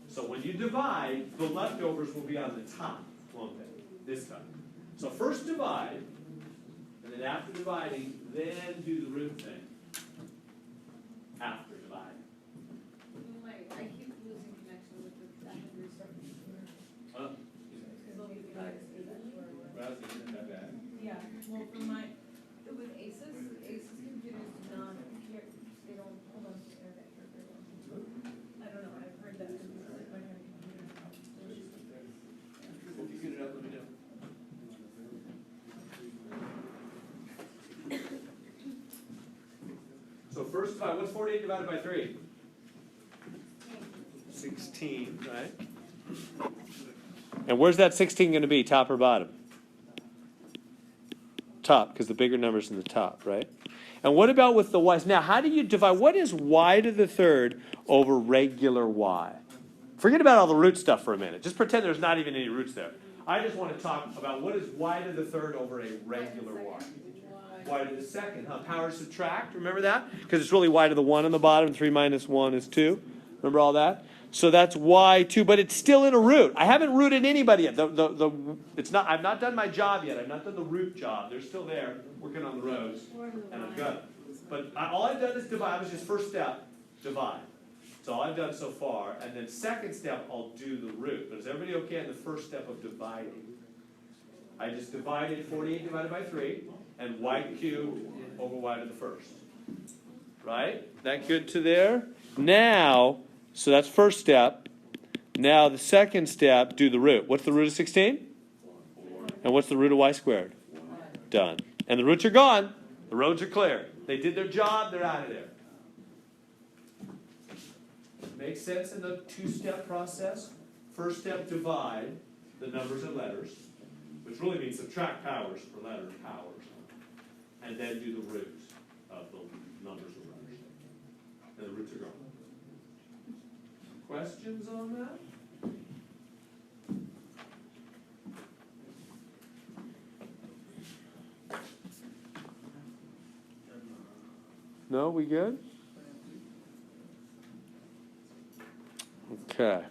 So when you divide, the leftovers will be on the top, won't they? This time. So first divide, and then after dividing, then do the root thing. After dividing. I keep losing connection with the, I have to restart the computer. Oh, Because they'll be guys do that where we're. browsing isn't that bad. Yeah, well, for with Asus computers do not, they don't hold on to the internet here very well. I don't know, I've heard that from like my kind of computer. first divide, what's 48 divided by 3? 16, right? And where's that 16 going to be, top or bottom? Top, because the bigger number's in the top, right? And what about with the y's? Now, how do you divide? What is y to the third over regular y? Forget about all the root stuff for a minute. Just pretend there's not even any roots there. I just want to talk about what is y to the third over a regular y. Y to the second, huh? Power subtract, remember that? Because it's really y to the 1 on the bottom, 3 minus 1 is 2. Remember all that? So that's y2, but it's still in a root. I haven't rooted anybody yet. It's not. I've not done my job yet. I've not done the root job. They're still there, working on the rows, and I'm good. But all I've done is divide. Which is first step, divide. That's all I've done so far. And then second step, I'll do the root. But is everybody okay in the first step of dividing? I just divided 48 divided by 3, and y cubed over y to the first. Right? That good to there? Now. So that's first step. Now the second step, do the root. What's the root of 16? And what's the root of y squared? Done. And the roots are gone. The roads are clear. They did their job. They're out of there. Makes sense in the two-step process? First step, divide the numbers and letters, which really means subtract powers for letters, powers. And then do the root of the numbers and letters. And the roots are gone. Questions on that? No, we good? Okay.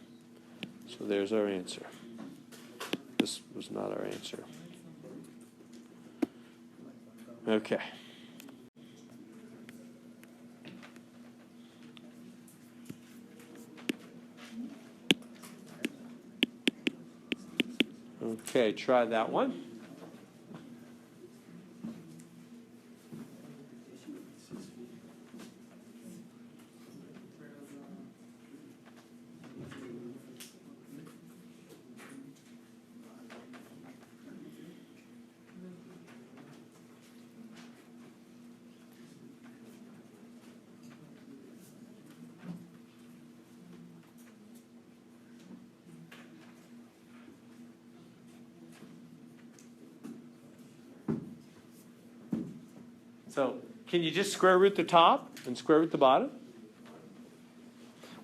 So there's our answer. This was not our answer. Okay. Okay, try that one. So, can you just square root the top and square root the bottom?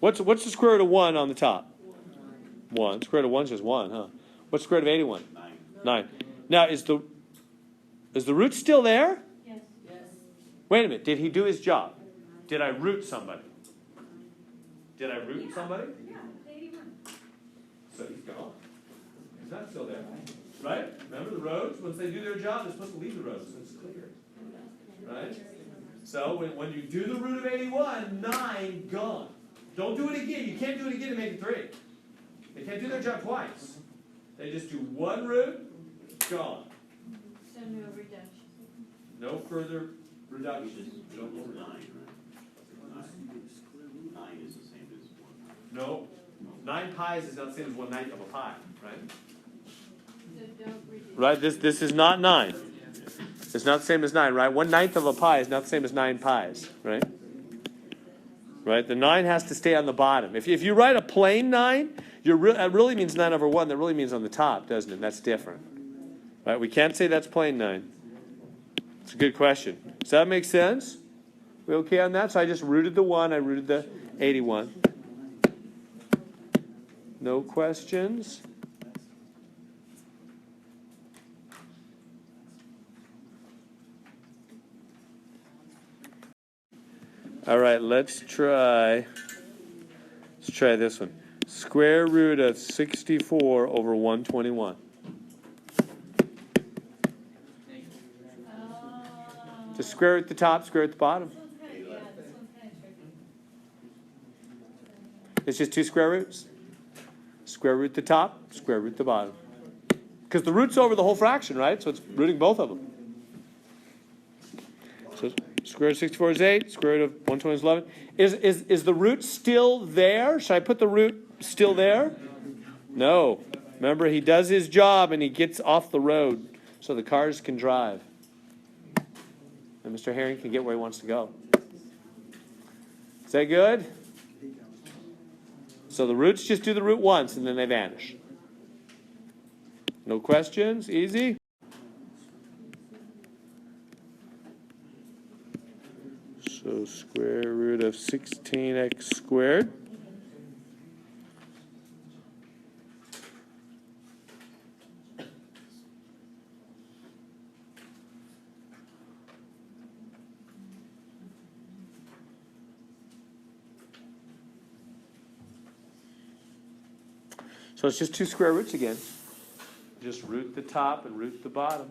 What's the square root of 1 on the top? 1. Square root of 1 is just 1, huh? What's the square root of 81? 9. Now, is the root still there? Yes. Wait a minute. Did he do his job? Did I root somebody? Did I root somebody? Yeah, 81. So he's gone. He's not still there. Right? Remember the roads? Once they do their job, they're supposed to leave the roads, so it's clear. Right? So when you do the root of 81, 9 gone. Don't do it again. You can't do it again to make it 3. They can't do their job twice. They just do one root, gone. So no reduction. No further reduction. No more 9, right? 9 is the same as 1. No. 9 pies is not the same as 1/9 of a pie, right? So don't reduce. Right? This is not 9. It's not the same as 9, right? 1/9 of a pie is not the same as 9 pies, right? Right? The 9 has to stay on the bottom. If you write a plain 9, that really means 9 over 1. That really means on the top, doesn't it? That's different. Right? We can't say that's plain 9. It's a good question. Does that make sense? We okay on that? So I just rooted the 1. I rooted the 81. No questions? All right, let's try this one. Square root of 64 over 121. Just square root the top, square root the bottom. This one's kind of tricky. It's just 2 square roots. Square root the top, square root the bottom. Because the root's over the whole fraction, right? So it's rooting both of them. So square root of 64 is 8. Square root of 120 is 11. Is the root still there? Should I put the root still there? No. Remember, he does his job and he gets off the road so the cars can drive. And Mr. Herring can get where he wants to go. that good? So the roots just do the root once and then they vanish. No questions? Easy? So square root of 16x squared. So it's just two square roots again. Just root the top and root the bottom.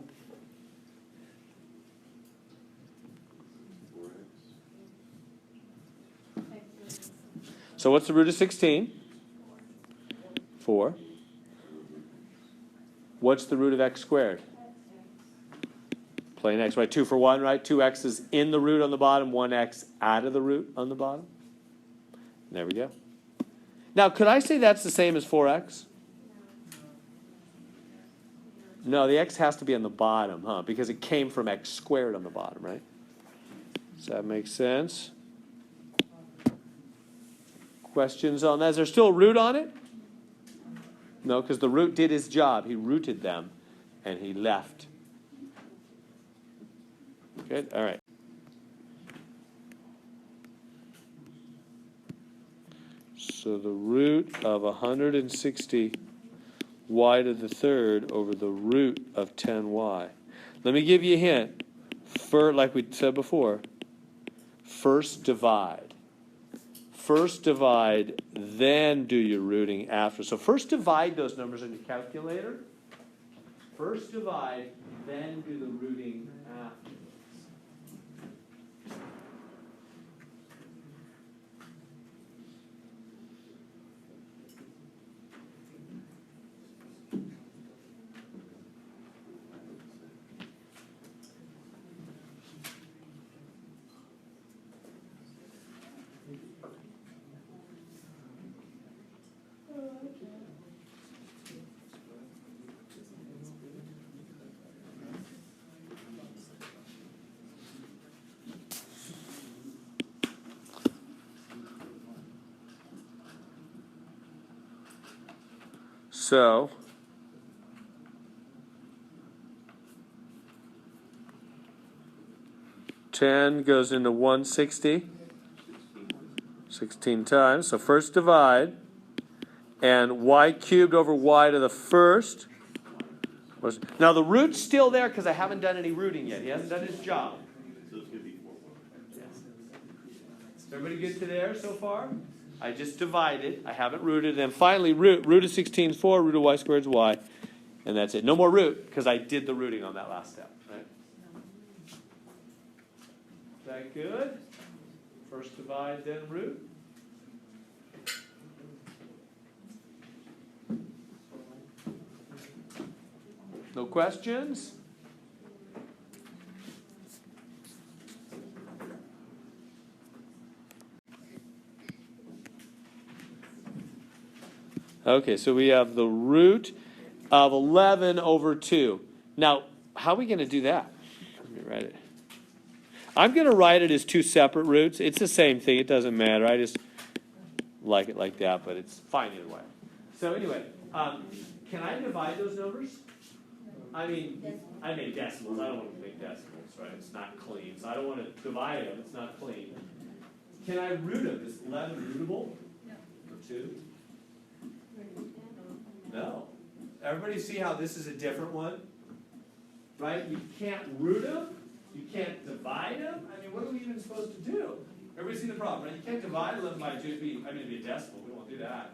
So what's the root of 16? 4. What's the root of x squared? Plain x, right? 2 for 1, right? 2x is in the root on the bottom, 1x out of the root on the bottom. There we go. Now, could I say that's the same as 4x? No, the x has to be on the bottom, huh? Because it came from x squared on the bottom, right? Does that make sense? Questions on that? Is there still a root on it? No, because the root did his job. He rooted them, and he left. Good? All right. So the root of 160 y to the third over the root of 10y. Let me give you a hint. Like we said before, first divide. First divide, then do your rooting after. So first divide those numbers in your calculator. First divide, then do the rooting after. So, ten goes into 160, 16 times. So first divide, and y cubed over y to the first. Now the root's still there because I haven't done any rooting yet. He hasn't done his job. So it's going to be 4. Is everybody good to there so far? I just divided. I haven't rooted. And finally, root of 16 is 4. Root of y squared is y. And that's it. No more root because I did the rooting on that last step. Right? Is that good? First divide, then root. No questions? Okay, so we have the root of 11 over 2. Now, how are we going to do that? Let me write it. I'm going to write it as two separate roots. It's the same thing. It doesn't matter. I just like it like that, but it's fine either way. So anyway, can I divide those numbers? I mean decimals. I don't want to make decimals, right? It's not clean. So I don't want to divide them. It's not clean. Can I root them? Is 11 rootable? No. Or 2? No. Everybody see how this is a different one? Right? You can't root them. You can't divide them. I mean, what are we even supposed to do? Everybody see the problem, right? You can't divide 11 by 2. It'd be a decimal. We don't want to do that.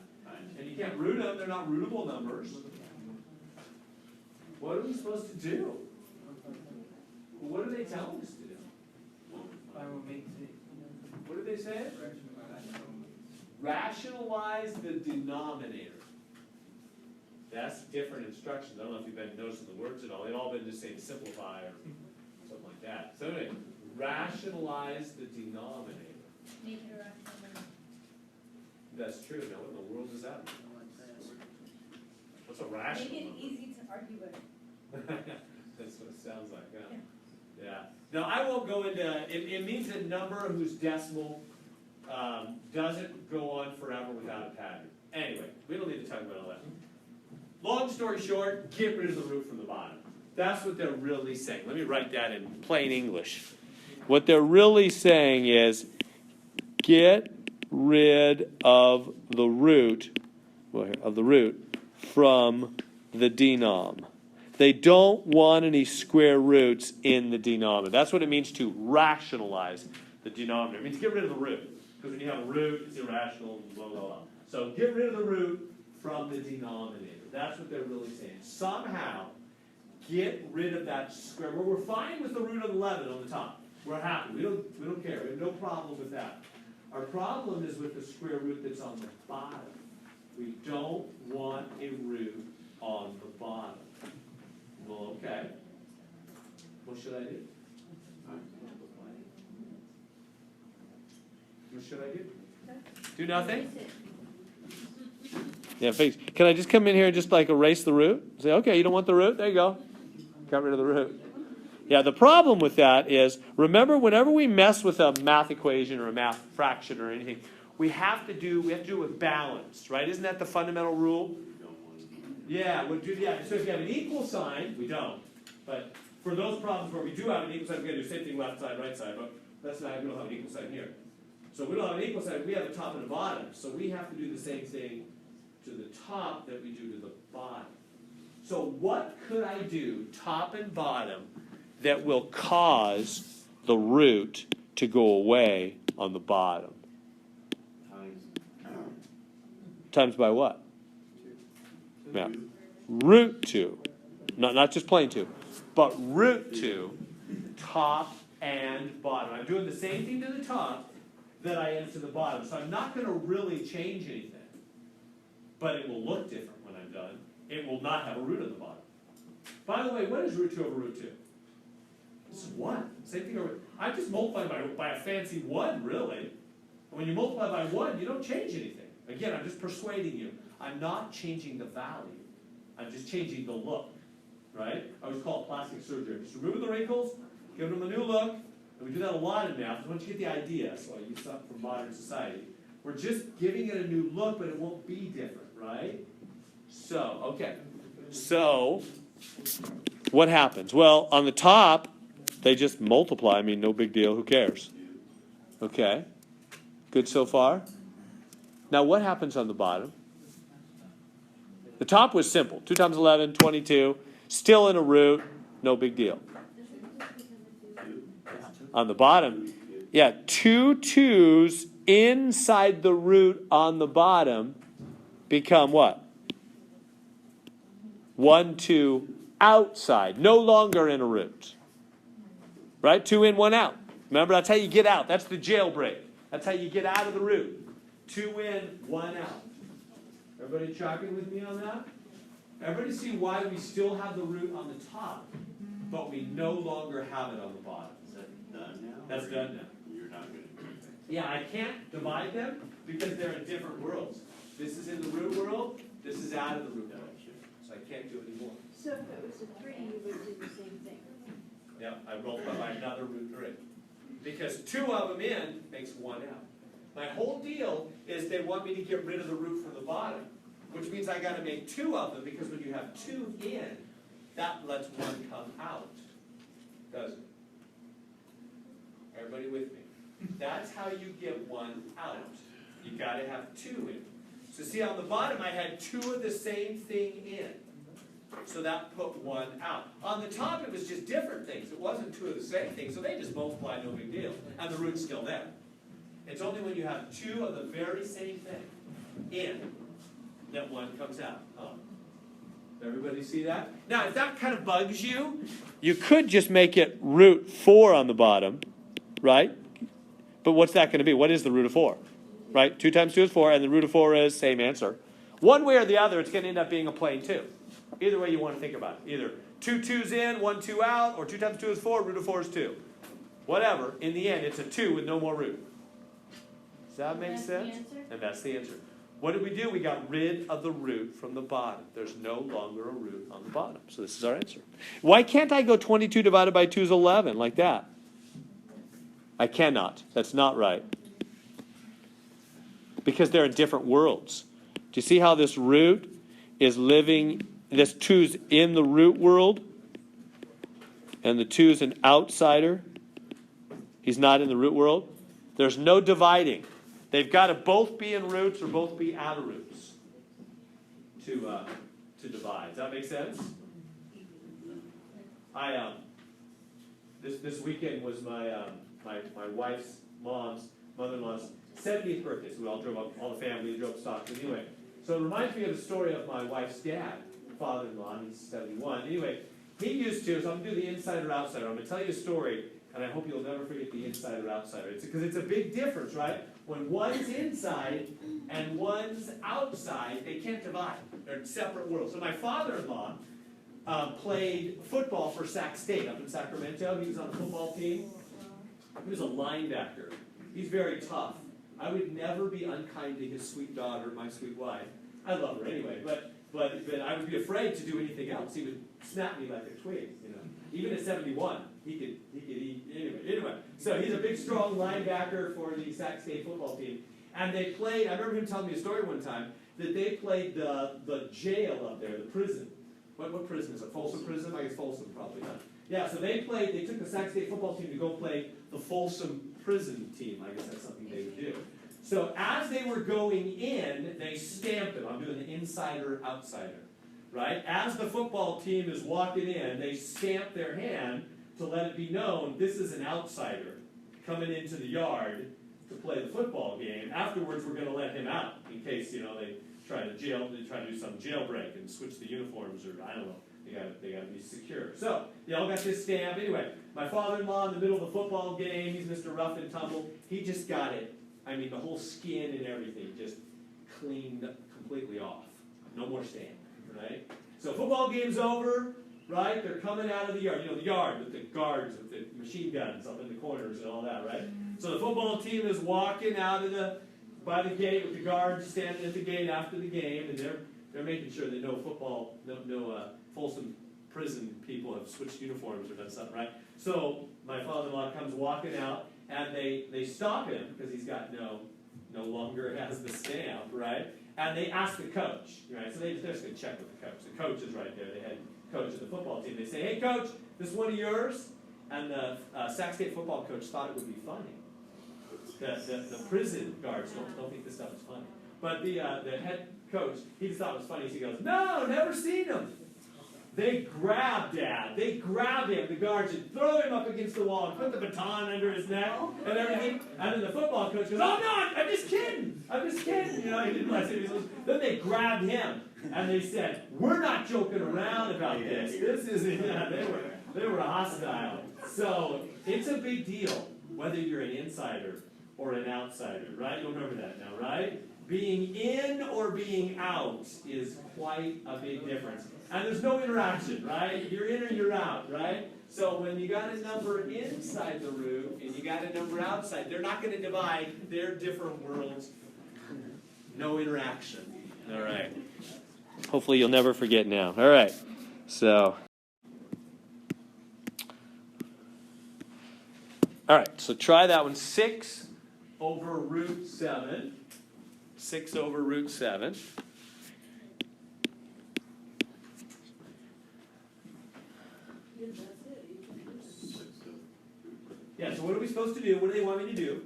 And you can't root them. They're not rootable numbers. What are we supposed to do? What are they telling us to do? What did they say? Rationalize the denominator. That's different instructions. I don't know if you've been noticing the words at all. They've all been just saying simplify or something like that. So anyway, rationalize the denominator. Make it a rational number. That's true. Now what in the world does that mean? What's a rational Make it number? easy to argue with. That's what it sounds like, huh? Yeah. Now I won't go into it. It means a number whose decimal doesn't go on forever without a pattern. Anyway, we don't need to talk about all that. Long story short, get rid of the root from the bottom. That's what they're really saying. Let me write that in plain English. What they're really saying is get rid of the root, from the denom. They don't want any square roots in the denominator. That's what it means to rationalize the denominator. It means get rid of the root. Because when you have a root, it's irrational, blah, blah, blah. So get rid of the root from the denominator. That's what they're really saying. Somehow, get rid of that square. We're fine with the root of 11 on the top. We're happy. We don't care. We have no problem with that. Our problem is with the square root that's on the bottom. We don't want a root on the bottom. Well, okay. What should I do? What should I do? Do nothing? Yeah, thanks. Can I just come in here and just like erase the root? Say, okay, you don't want the root? There you go. Got rid of the root. Yeah, the problem with that is, remember, whenever we mess with a math equation or a math fraction or anything, we have to do it with balance, right? Isn't that the fundamental rule? Yeah, so if you have an equal sign, we don't. But for those problems where we do have an equal sign, we're going to do the same thing left side, right side. But that's not, we don't have an equal sign here. So we don't have an equal sign, we have a top and a bottom. So we have to do the same thing to the top that we do to the bottom. So what could I do, top and bottom, that will cause the root to go away on the bottom? Times by what? Yeah. Root 2. Not just plain 2, but root 2, top and bottom. I'm doing the same thing to the top that I am to the bottom. So I'm not going to really change anything. But it will look different when I'm done. It will not have a root at the bottom. By the way, what is root 2 over root 2? This is 1. Same thing over. I just multiplied by a fancy 1, really. And when you multiply by 1, you don't change anything. Again, I'm just persuading you. I'm not changing the value. I'm just changing the look. Right? I always call it plastic surgery. Just remove the wrinkles, give them a new look. And we do that a lot in math. Once you get the idea, so I use something from modern society. We're just giving it a new look, but it won't be different, right? So, okay. So, what happens? Well, on the top, they just multiply. I mean, no big deal. Who cares? Okay. Good so far? Now, what happens on the bottom? The top was simple. 2 times 11, 22. Still in a root. No big deal. On the bottom, yeah, 2 2's inside the root on the bottom become what? 1 2 outside. No longer in a root. Right? 2 in, 1 out. Remember, that's how you get out. That's the jailbreak. That's how you get out of the root. 2 in, 1 out. Everybody tracking with me on that? Everybody see why we still have the root on the top, but we no longer have it on the bottom? Is that done now? That's done now. You're not going to do that. Yeah, I can't divide them because they're in different worlds. This is in the root world. This is out of the root world. So I can't do it anymore. So if it was a 3, you would do the same thing. Yeah, I rolled by another root 3. Because 2 of them in makes 1 out. My whole deal is they want me to get rid of the root from the bottom, which means I got to make 2 of them, because when you have 2 in, that lets 1 come out. Doesn't it? Everybody with me? That's how you get 1 out. You got to have 2 in. So see, on the bottom I had 2 of the same thing in. So that put 1 out. On the top it was just different things. It wasn't 2 of the same thing. So they just multiply, no big deal. And the root's still there. It's only when you have 2 of the very same thing in that 1 comes out. Everybody see that? Now, if that kind of bugs you, you could just make it root 4 on the bottom, right? But what's that going to be? What is the root of 4? Right? 2 times 2 is 4, and the root of 4 is same answer. One way or the other, it's going to end up being a plain 2. Either way you want to think about it. Either 2 2's in, 1 2 out, or 2 times 2 is 4, root of 4 is 2. Whatever. In the end, it's a 2 with no more root. Does that make sense? And that's the answer. What did we do? We got rid of the root from the bottom. There's no longer a root on the bottom. So this is our answer. Why can't I go 22 divided by 2 is 11 like that? I cannot. That's not right. because they're in different worlds. Do you see how this root is living, this 2's in the root world, and the 2's an outsider? He's not in the root world. There's no dividing. They've got to both be in roots or both be out of roots to divide. Does that make sense? This weekend was my wife's mother-in-law's 70th birthday. So we all drove up, all the family drove to Stockton. Anyway, so it reminds me of the story of my wife's dad, father-in-law. He's 71. Anyway, he used to. So I'm gonna do the insider outsider. I'm gonna tell you a story, and I hope you'll never forget the insider outsider. Because it's a big difference, right? When one's inside and one's outside, they can't divide. They're separate worlds. So my father-in-law played football for Sac State up in Sacramento. He was on the football team. He was a linebacker. He's very tough. I would never be unkind to his sweet daughter, my sweet wife. I love her anyway, but I would be afraid to do anything else. He would snap me like a twig, you know. Even at 71, he could eat anyway. So he's a big, strong linebacker for the Sac State football team. And they played. I remember him telling me a story one time that they played the jail up there, the prison. What prison is it? Folsom Prison? I guess Folsom probably, huh? Yeah, so they took the Sac State football team to go play the Folsom Prison team. I guess that's something they would do. So as they were going in, they stamped them. I'm doing the insider-outsider, right? As the football team is walking in, they stamp their hand to let it be known this is an outsider coming into the yard to play the football game. Afterwards, we're going to let him out in case, you know, they try to do some jailbreak and switch the uniforms, or I don't know. They got to be secure. So they all got this stamp. Anyway, my father-in-law in the middle of the football game, he's Mr. Rough and Tumble. He just got it. I mean, the whole skin and everything just cleaned completely off. No more stamp, right? So football game's over, right? They're coming out of the yard. You know, the yard with the guards with the machine guns up in the corners and all that, right? So the football team is walking out of by the gate with the guards standing at the gate after the game, and they're making sure that no Folsom Prison people have switched uniforms or done something, right? So my father-in-law comes walking out, and they stop him because he's got no longer has the stamp, right? And they ask the coach, right? So they're just going to check with the coach. The coach is right there, the head coach of the football team. They say, "Hey, coach, this one of yours?" And the Sac State football coach thought it would be funny. The prison guards don't think this stuff is funny. But the head coach, he just thought it was funny. So he goes, "No, never seen him." They grab Dad. They grab him, the guards, and throw him up against the wall and put the baton under his neck and everything. And then the football coach goes, "Oh, no, I'm just kidding. I'm just kidding." You know, he didn't realize it. Then they grabbed him, and they said, "We're not joking around about this. This is," they were hostile. So it's a big deal whether you're an insider or an outsider, right? You'll remember that now, right? Being in or being out is quite a big difference. And there's no interaction, right? You're in or you're out, right? So when you got a number inside the root and you got a number outside, they're not going to divide. They're different worlds. No interaction. All right. Hopefully you'll never forget now. All right. So. All right. So try that one. 6 over root 7. 6 over root 7. Yeah, so what are we supposed to do? What do they want me to do?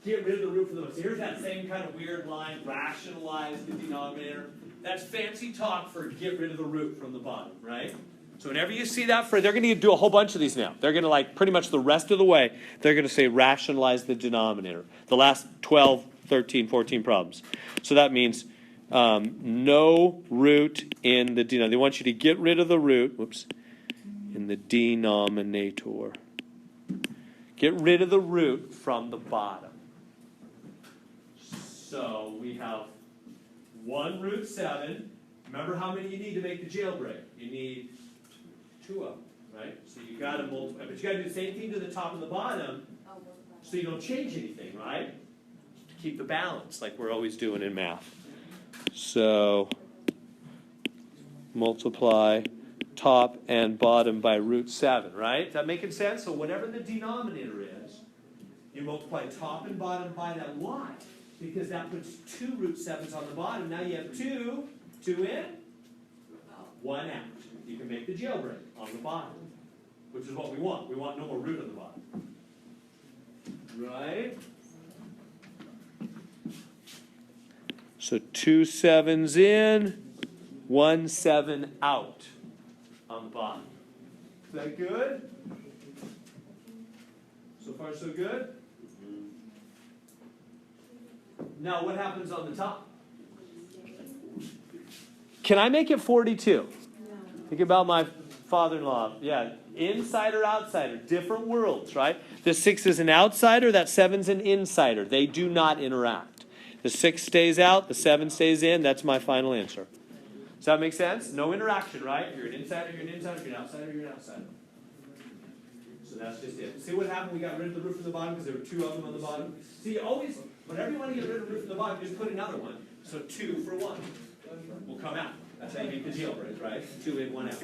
Get rid of the root from the bottom. So here's that same kind of weird line, rationalize the denominator. That's fancy talk for get rid of the root from the bottom, right? So whenever you see that phrase, they're going to do a whole bunch of these now. They're going to, like, pretty much the rest of the way, they're going to say rationalize the denominator. The last 12, 13, 14 problems. So that means no root in the denominator. They want you to get rid of the root, in the denominator. Get rid of the root from the bottom. So we have 1 root 7. Remember how many you need to make the jailbreak. You need 2 of them, right? So you got to multiply. But you got to do the same thing to the top and the bottom so you don't change anything, right? To keep the balance like we're always doing in math. So multiply top and bottom by root 7, right? Is that making sense? So whatever the denominator is, you multiply top and bottom by that. Why? because that puts 2 root 7s on the bottom. Now you have 2 in, 1 out. You can make the jailbreak on the bottom, which is what we want. We want no more root on the bottom. Right? So 2 7s in, 1 7 out on the bottom. Is that good? So far, so good? Now, what happens on the top? Can I make it 42? Think about my father-in-law. Yeah, insider, outsider, different worlds, right? The 6 is an outsider, that 7's an insider. They do not interact. The 6 stays out, the 7 stays in. That's my final answer. Does that make sense? No interaction, right? If you're an insider, you're an insider. If you're an outsider, you're an outsider. So that's just it. See what happened? We got rid of the root from the bottom because there were 2 of them on the bottom. See, you always, whenever you want to get rid of the root from the bottom, just put another one. So 2 for 1 will come out. That's how you make the jailbreak, right? 2 in, 1 out.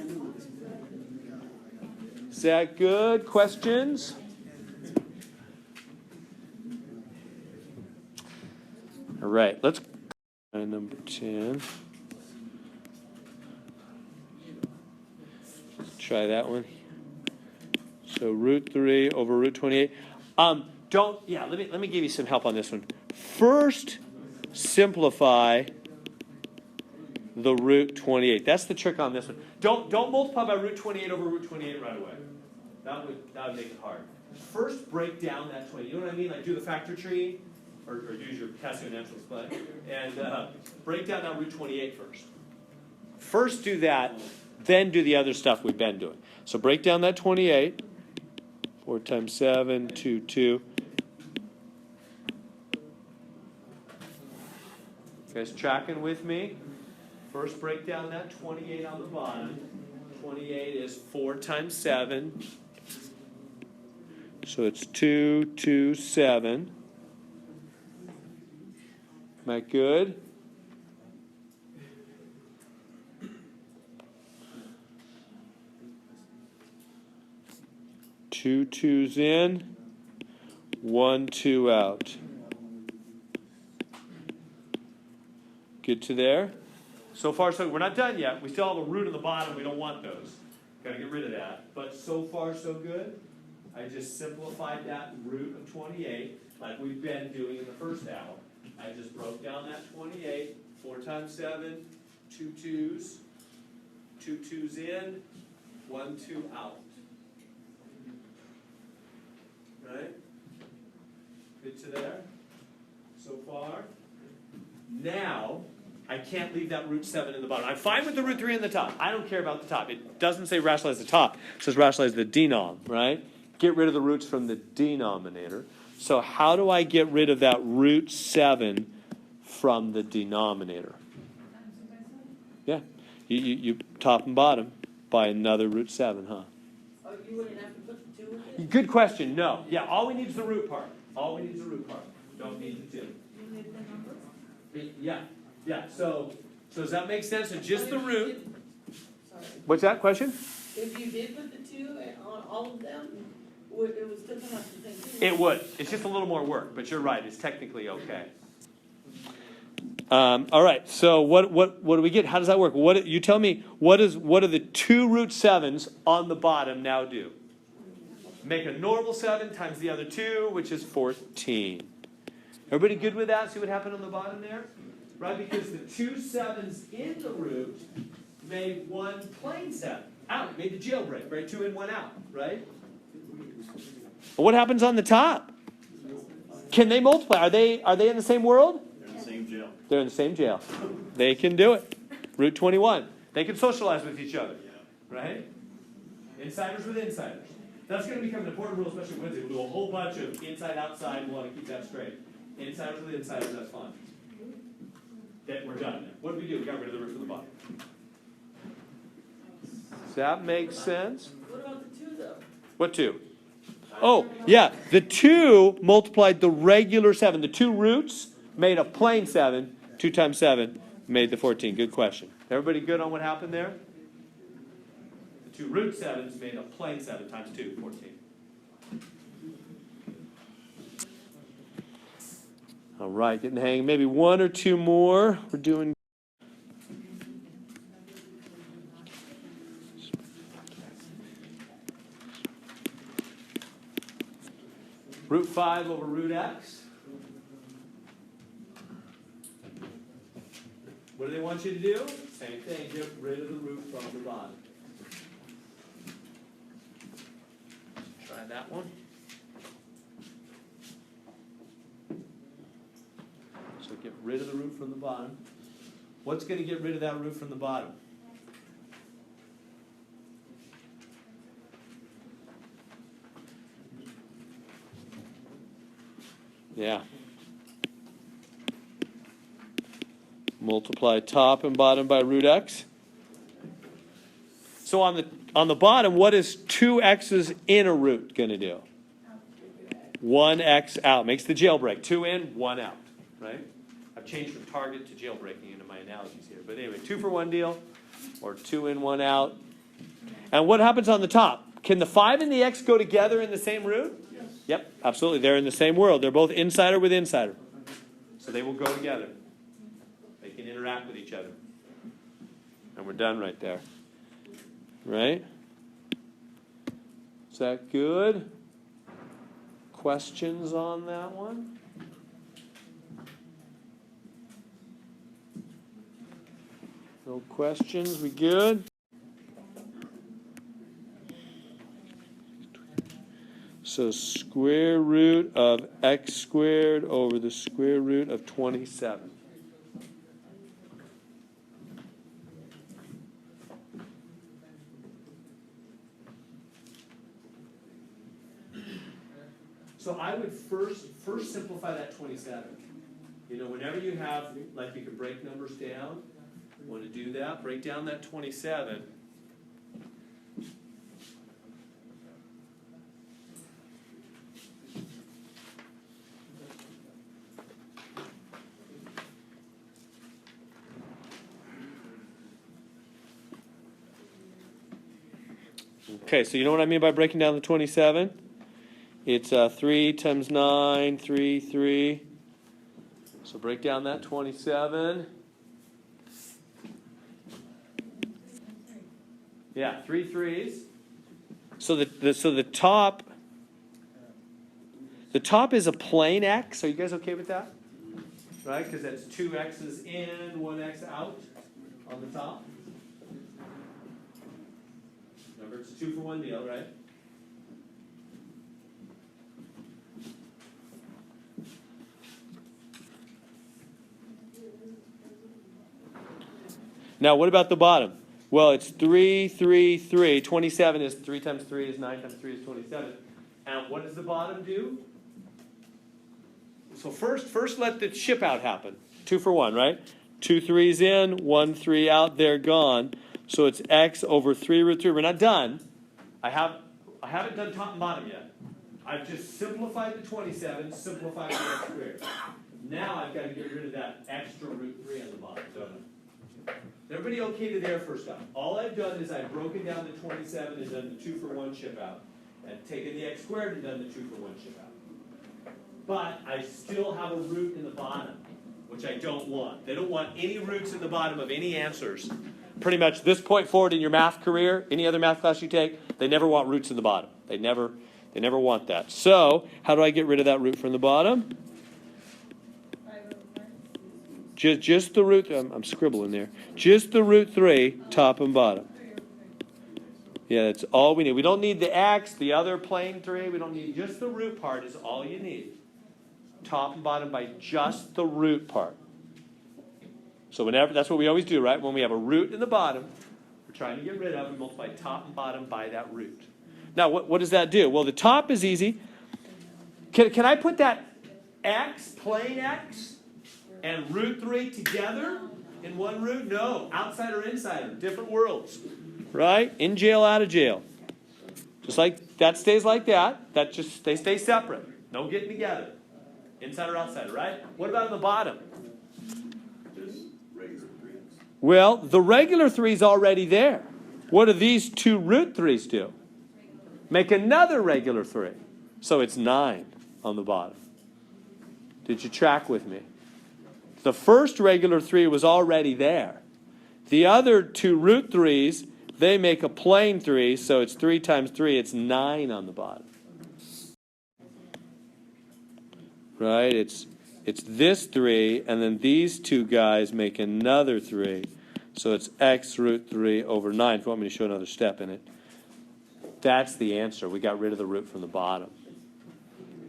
Is that good? Questions? All right, let's go to number 10. Let's try that one. So root 3 over root 28. Let me give you some help on this one. First, simplify the root 28. That's the trick on this one. Don't multiply by root 28 over root 28 right away. That would make it hard. First, break down that 20. You know what I mean? Like do the factor tree, or use your Potassium natural display, and break down that root 28 first. First do that, then do the other stuff we've been doing. So break down that 28. 4 times 7, 2, 2. You guys tracking with me? First break down that 28 on the bottom. 28 is 4 times 7. So it's 2, 2, 7. Am I good? Two 2's in, 1 2 out. Good to there? So far, so we're not done yet. We still have a root on the bottom. We don't want those. Got to get rid of that. But so far, so good. I just simplified that root of 28 like we've been doing in the first hour. I just broke down that 28. 4 times 7, 2 2's. 2 2's in, 1 2 out. Right? Good to there? So far? Now, I can't leave that root 7 in the bottom. I'm fine with the root 3 in the top. I don't care about the top. It doesn't say rationalize the top. It says rationalize the denom, right? Get rid of the roots from the denominator. So how do I get rid of that root 7 from the denominator? Yeah. You top and bottom by another root 7, huh? Oh, you wouldn't have to put the 2 in it? Good question. No. Yeah, all we need is the root part. All we need is the root part. Don't need the 2. You need the number? Yeah. Yeah. So does that make sense? So just the root. Sorry. What's that question? If you did put the 2 on all of them, it would still come out the same 2. It would. It's just a little more work, but you're right. It's technically okay. All right. So what do we get? How does that work? You tell me. What do the 2 root 7s on the bottom now do? Make a normal 7 times the other 2, which is 14. Everybody good with that? See what happened on the bottom there? Right? Because the 2 7s in the root made 1 plain 7. Out. Made the jailbreak, right? 2 in, 1 out, right? What happens on the top? Can they multiply? Are they in the same world? They're in the same jail. They're in the same jail. They can do it. Root 21. They can socialize with each other, right? Insiders with insiders. That's going to become an important rule, especially Wednesday. We'll do a whole bunch of inside, outside. We want to keep that straight. Insiders with insiders, that's fine. Okay, we're done. What did we do? We got rid of the root from the bottom. Does that make sense? What about the 2 though? What 2? Oh, yeah. The 2 multiplied the regular 7. The 2 roots made a plain 7. 2 times 7 made the 14. Good question. Everybody good on what happened there? The 2 root 7s made a plain 7 times 2, 14. All right, getting the hang. Maybe one or two more. We're doing. Root 5 over root x. What do they want you to do? Same thing, get rid of the root from the bottom. Try that one. So get rid of the root from the bottom. What's going to get rid of that root from the bottom? Yeah. Multiply top and bottom by root x. So on the bottom, what is 2x's in a root going to do? 1x out. Makes the jailbreak. 2 in, 1 out. Right? I've changed from target to jailbreaking into my analogies here. But anyway, 2 for 1 deal, or 2 in, 1 out. And what happens on the top? Can the 5 and the x go together in the same root? Yes. Yep, absolutely. They're in the same world. They're both insider with insider. So they will go together. They can interact with each other. And we're done right there. Right? Is that good? Questions on that one? No questions? We good? So square root of x squared over the square root of 27. So I would first simplify that 27. You know, whenever you have, like you can break numbers down, you want to do that, break down that 27. Okay, so you know what I mean by breaking down the 27? It's 3 times 9, 3, 3. So break down that 27. Yeah, 3 3s. So the top is a plain x. Are you guys okay with that? Right? Because that's 2 x's in, 1 x out on the top. Remember, it's 2 for 1 deal, right? Now, what about the bottom? Well, it's 3, 3, 3. 27 is 3 times 3 is 9 times 3 is 27. And what does the bottom do? So first let the ship out happen. 2 for 1, right? 2 3's in, 1 3 out, they're gone. So it's x over 3 root 3. We're not done. I haven't done top and bottom yet. I've just simplified the 27, simplified the x squared. Now I've got to get rid of that extra root 3 on the bottom, don't I? Everybody okay to there first off? All I've done is I've broken down the 27 and done the 2 for 1 ship out. And taken the x squared and done the 2 for 1 ship out. But I still have a root in the bottom, which I don't want. They don't want any roots in the bottom of any answers. Pretty much this point forward in your math career, any other math class you take, they never want roots in the bottom. They never want that. So, how do I get rid of that root from the bottom? Just the root, I'm scribbling there. Just the root 3, top and bottom. Yeah, that's all we need. We don't need the x, the other plane 3. We don't need, just the root part is all you need. Top and bottom by just the root part. So whenever, that's what we always do, right? When we have a root in the bottom, we're trying to get rid of, we multiply top and bottom by that root. Now, what does that do? Well, the top is easy. Can I put that x, plain x, and root 3 together in one root? No. Outsider, insider. Different worlds. Right? In jail, out of jail. Just like that stays like that. They stay separate. No getting together. Insider, outsider, right? What about on the bottom? Just regular 3s. Well, the regular 3 is already there. What do these 2 root 3's do? Make another regular 3. So it's 9 on the bottom. Did you track with me? The first regular 3 was already there. The other 2 root 3s, they make a plain 3, so it's 3 times 3, it's 9 on the bottom. Right? It's this 3, and then these 2 guys make another 3. So it's x root 3 over 9, if you want me to show another step in it. That's the answer. We got rid of the root from the bottom.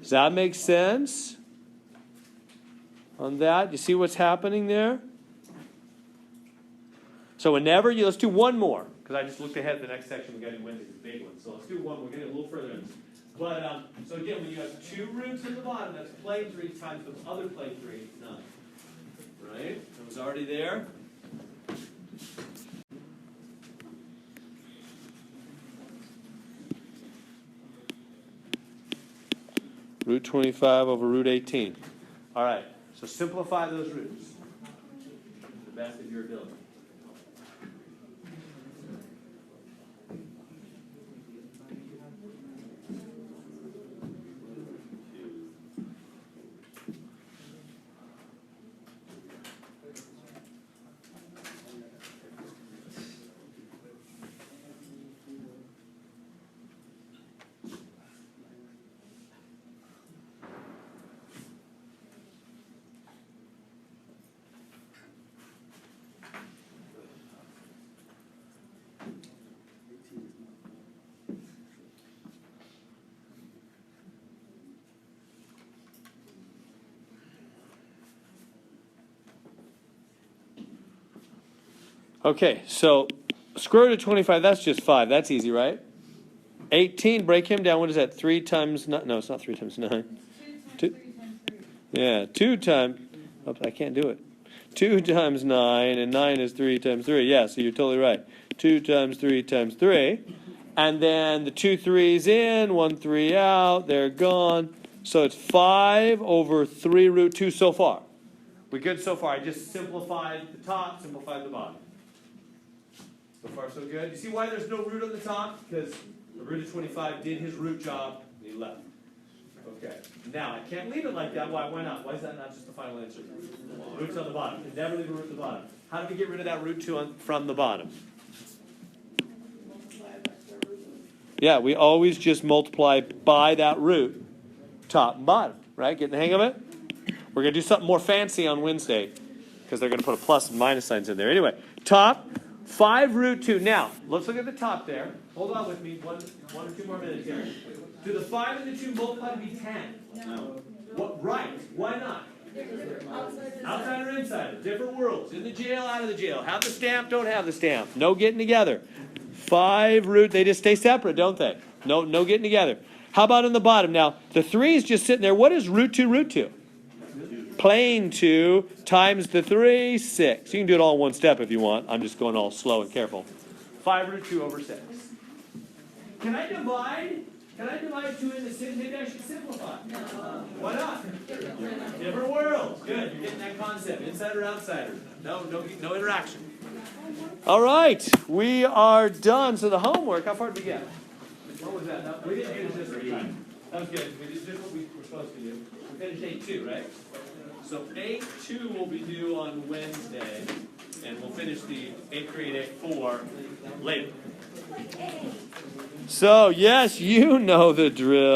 Does that make sense? On that, you see what's happening there? So whenever you, let's do one more, because I just looked ahead at the next section. We got to Wednesday's a big one. So let's do one. We're getting a little further in. But so again, when you have 2 roots in the bottom, that's plane 3 times the other plane 3, 9. Right? It was already there. Root 25 over root 18. All right, so simplify those roots to the best of your ability. Okay, so square root of 25, that's just 5. That's easy, right? 18, break him down. What is that? 3 times 9? No, it's not 3 times 9. 2 times 3 times 3. Yeah, 2 times, oops, I can't do it. 2 times 9, and 9 is 3 times 3. Yeah, so you're totally right. 2 times 3 times 3. And then the 2 3's in, 1 3 out, they're gone. So it's 5 over 3 root 2 so far. We good so far. I just simplified the top, simplified the bottom. So far, so good. You see why there's no root on the top? Because the root of 25 did his root job, and he left. Okay. Now, I can't leave it like that. Why not? Why is that not just the final answer? Root's on the bottom. You can never leave a root at the bottom. How do we get rid of that root 2 from the bottom? Yeah, we always just multiply by that root, top and bottom. Right? Getting the hang of it? We're going to do something more fancy on Wednesday, because they're going to put a plus and minus signs in there. Anyway, top. 5 root 2. Now, let's look at the top there. Hold on with me. One or two more minutes here. Do the 5 and the 2 multiply to be 10? No. What? Right. Why not? Outsider, insider. Different worlds. In the jail, out of the jail. Have the stamp, don't have the stamp. No getting together. 5 root, they just stay separate, don't they? No getting together. How about in the bottom? Now, the 3 is just sitting there. What is root 2 root 2? Plane 2 times the 3, 6. You can do it all in one step if you want. I'm just going all slow and careful. 5 root 2 over 6. Can I divide 2 into 6? Maybe I should simplify. No. Why not? Different worlds. Good. You're getting that concept. Insider, outsider. No interaction. All right. We are done. So the homework, how far did we get? What was that? No, we didn't do this this time. That was good. We did just what we were supposed to do. We finished 8-2, right? So 8-2 will be due on Wednesday, and we'll finish the 8-3 and 8-4 later. So, yes, you know the drill.